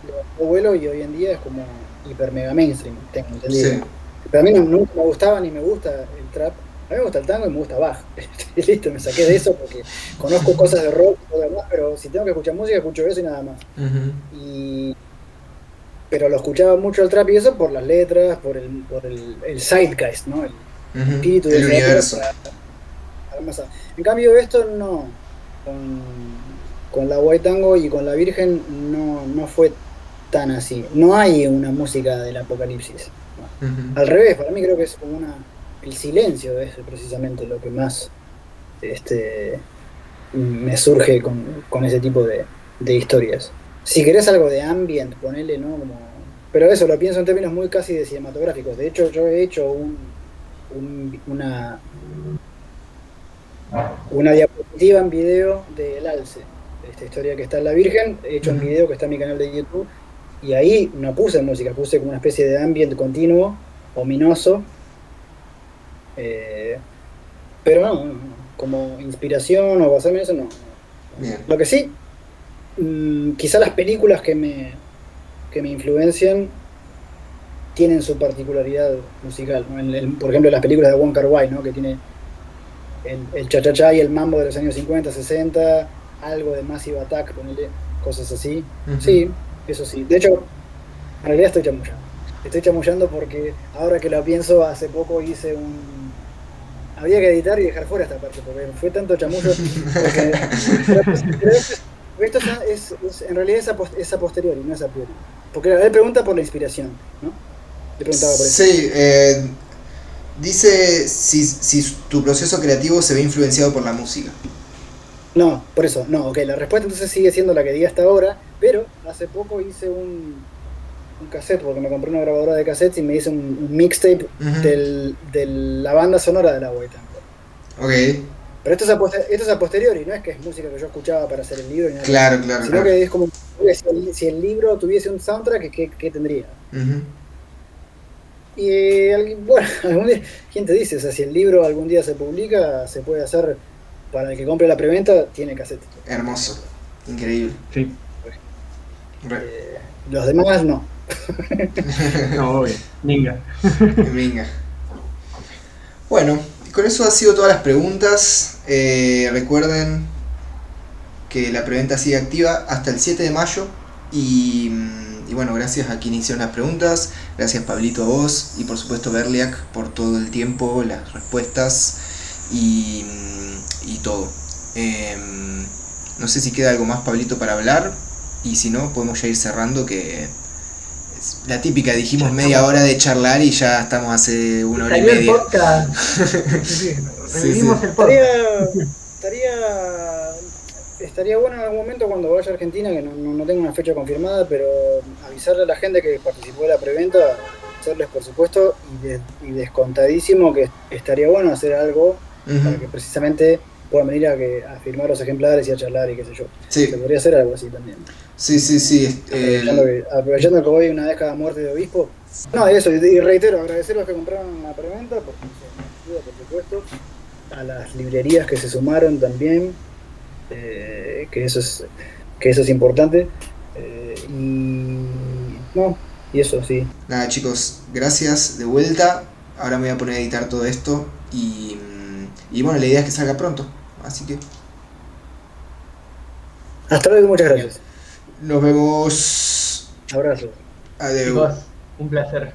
levantó vuelo y hoy en día es como hiper mega mainstream, tengo sí. entendido. Pero a mí nunca me gustaba ni me gusta el trap. A mí me gusta el tango y me gusta Bach. Y listo, me saqué de eso porque conozco cosas de rock y todo lo demás, pero si tengo que escuchar música, escucho eso y nada más. Ujú, Y, pero lo escuchaba mucho el trap y eso por las letras, por el zeitgeist, ¿no? El ujú. espíritu de El esa época. universo. En cambio, esto no. Con la White Tango y con la Virgen no fue tan así. No hay una música del apocalipsis. No. Ujú. Al revés, para mí creo que es como el silencio es precisamente lo que más este, me surge con ese tipo de historias. Si querés algo de ambient, ponele, ¿no? Como Pero eso, lo pienso en términos muy casi de cinematográficos. De hecho, yo he hecho una diapositiva en video del Alce, de esta historia que está en La Virgen, he hecho un Ujú. video que está en mi canal de YouTube, y ahí no puse música, puse como una especie de ambient continuo, ominoso, eh, pero como inspiración o basarme en eso, no. Bien. Lo que sí, quizá las películas que me influencian tienen su particularidad musical, ¿no? Por ejemplo, las películas de Wong Kar-wai, ¿no? Que tiene el cha-cha-cha y el mambo de los años 50, 60, algo de Massive Attack, ponele, cosas así. Ujú. Sí, eso sí. De hecho, en realidad estoy chamullando. Estoy chamullando porque ahora que lo pienso, hace poco hice un... Había que editar y dejar fuera esta parte, porque fue tanto chamullo, porque... Pero en realidad es a posteriori, no es a priori. Porque él pregunta por la inspiración, ¿no? Le preguntaba por eso. Sí, dice si tu proceso creativo se ve influenciado por la música. No, por eso, no, ok, la respuesta entonces sigue siendo la que di hasta ahora, pero hace poco hice un cassette, porque me compré una grabadora de cassettes y me hice un mixtape Ujú. de la banda sonora de la White Tango. Ok, Pero esto es a posteriori, no es que es música que yo escuchaba para hacer el libro ni nada por el claro, estilo, claro, sino claro. que es como si el libro tuviese un soundtrack, ¿qué tendría? Ujú. Y bueno, algún día, ¿quién te dice? O sea, si el libro algún día se publica, se puede hacer para el que compre la preventa, tiene cassette, por Hermoso, ejemplo. increíble. Sí, Re- Los demás no. no, obvio. Ninga. Venga. Bueno, con eso ha sido todas las preguntas. Recuerden que la preventa sigue activa hasta el 7 de mayo. Y bueno, gracias a quienes hicieron las preguntas. Gracias Pablito a vos. Y por supuesto Berliak por todo el tiempo, las respuestas y todo. No sé si queda algo más Pablito para hablar. Y si no, podemos ya ir cerrando que es la típica, Ya dijimos media estamos. hora de charlar y ya estamos hace una hora y Salió el media. podcast. Sí, sí, Sí, sí. revivimos el podcast. Estaría, estaría bueno en algún momento cuando vaya a Argentina, que no tengo una fecha confirmada, pero avisarle a la gente que participó de la preventa, hacerles por supuesto, y descontadísimo que estaría bueno hacer algo Ujú. para que precisamente puedan venir a firmar los ejemplares y a charlar y qué sé yo. Se Sí, podría hacer algo así también. sí, sí, sí. Aprovechando que hoy una vez cada muerte de obispo. No, eso, y reitero, agradecer a los que compraron la preventa, porque eso nos ayuda, por supuesto, a las librerías que se sumaron también, que que eso es importante. Y eso sí. Nada, chicos, gracias de vuelta. Ahora me voy a poner a editar todo esto y bueno, la idea es que salga pronto. Así que Hasta luego y muchas Genial. gracias. nos vemos. Abrazos. Adeu. Chicos, un placer.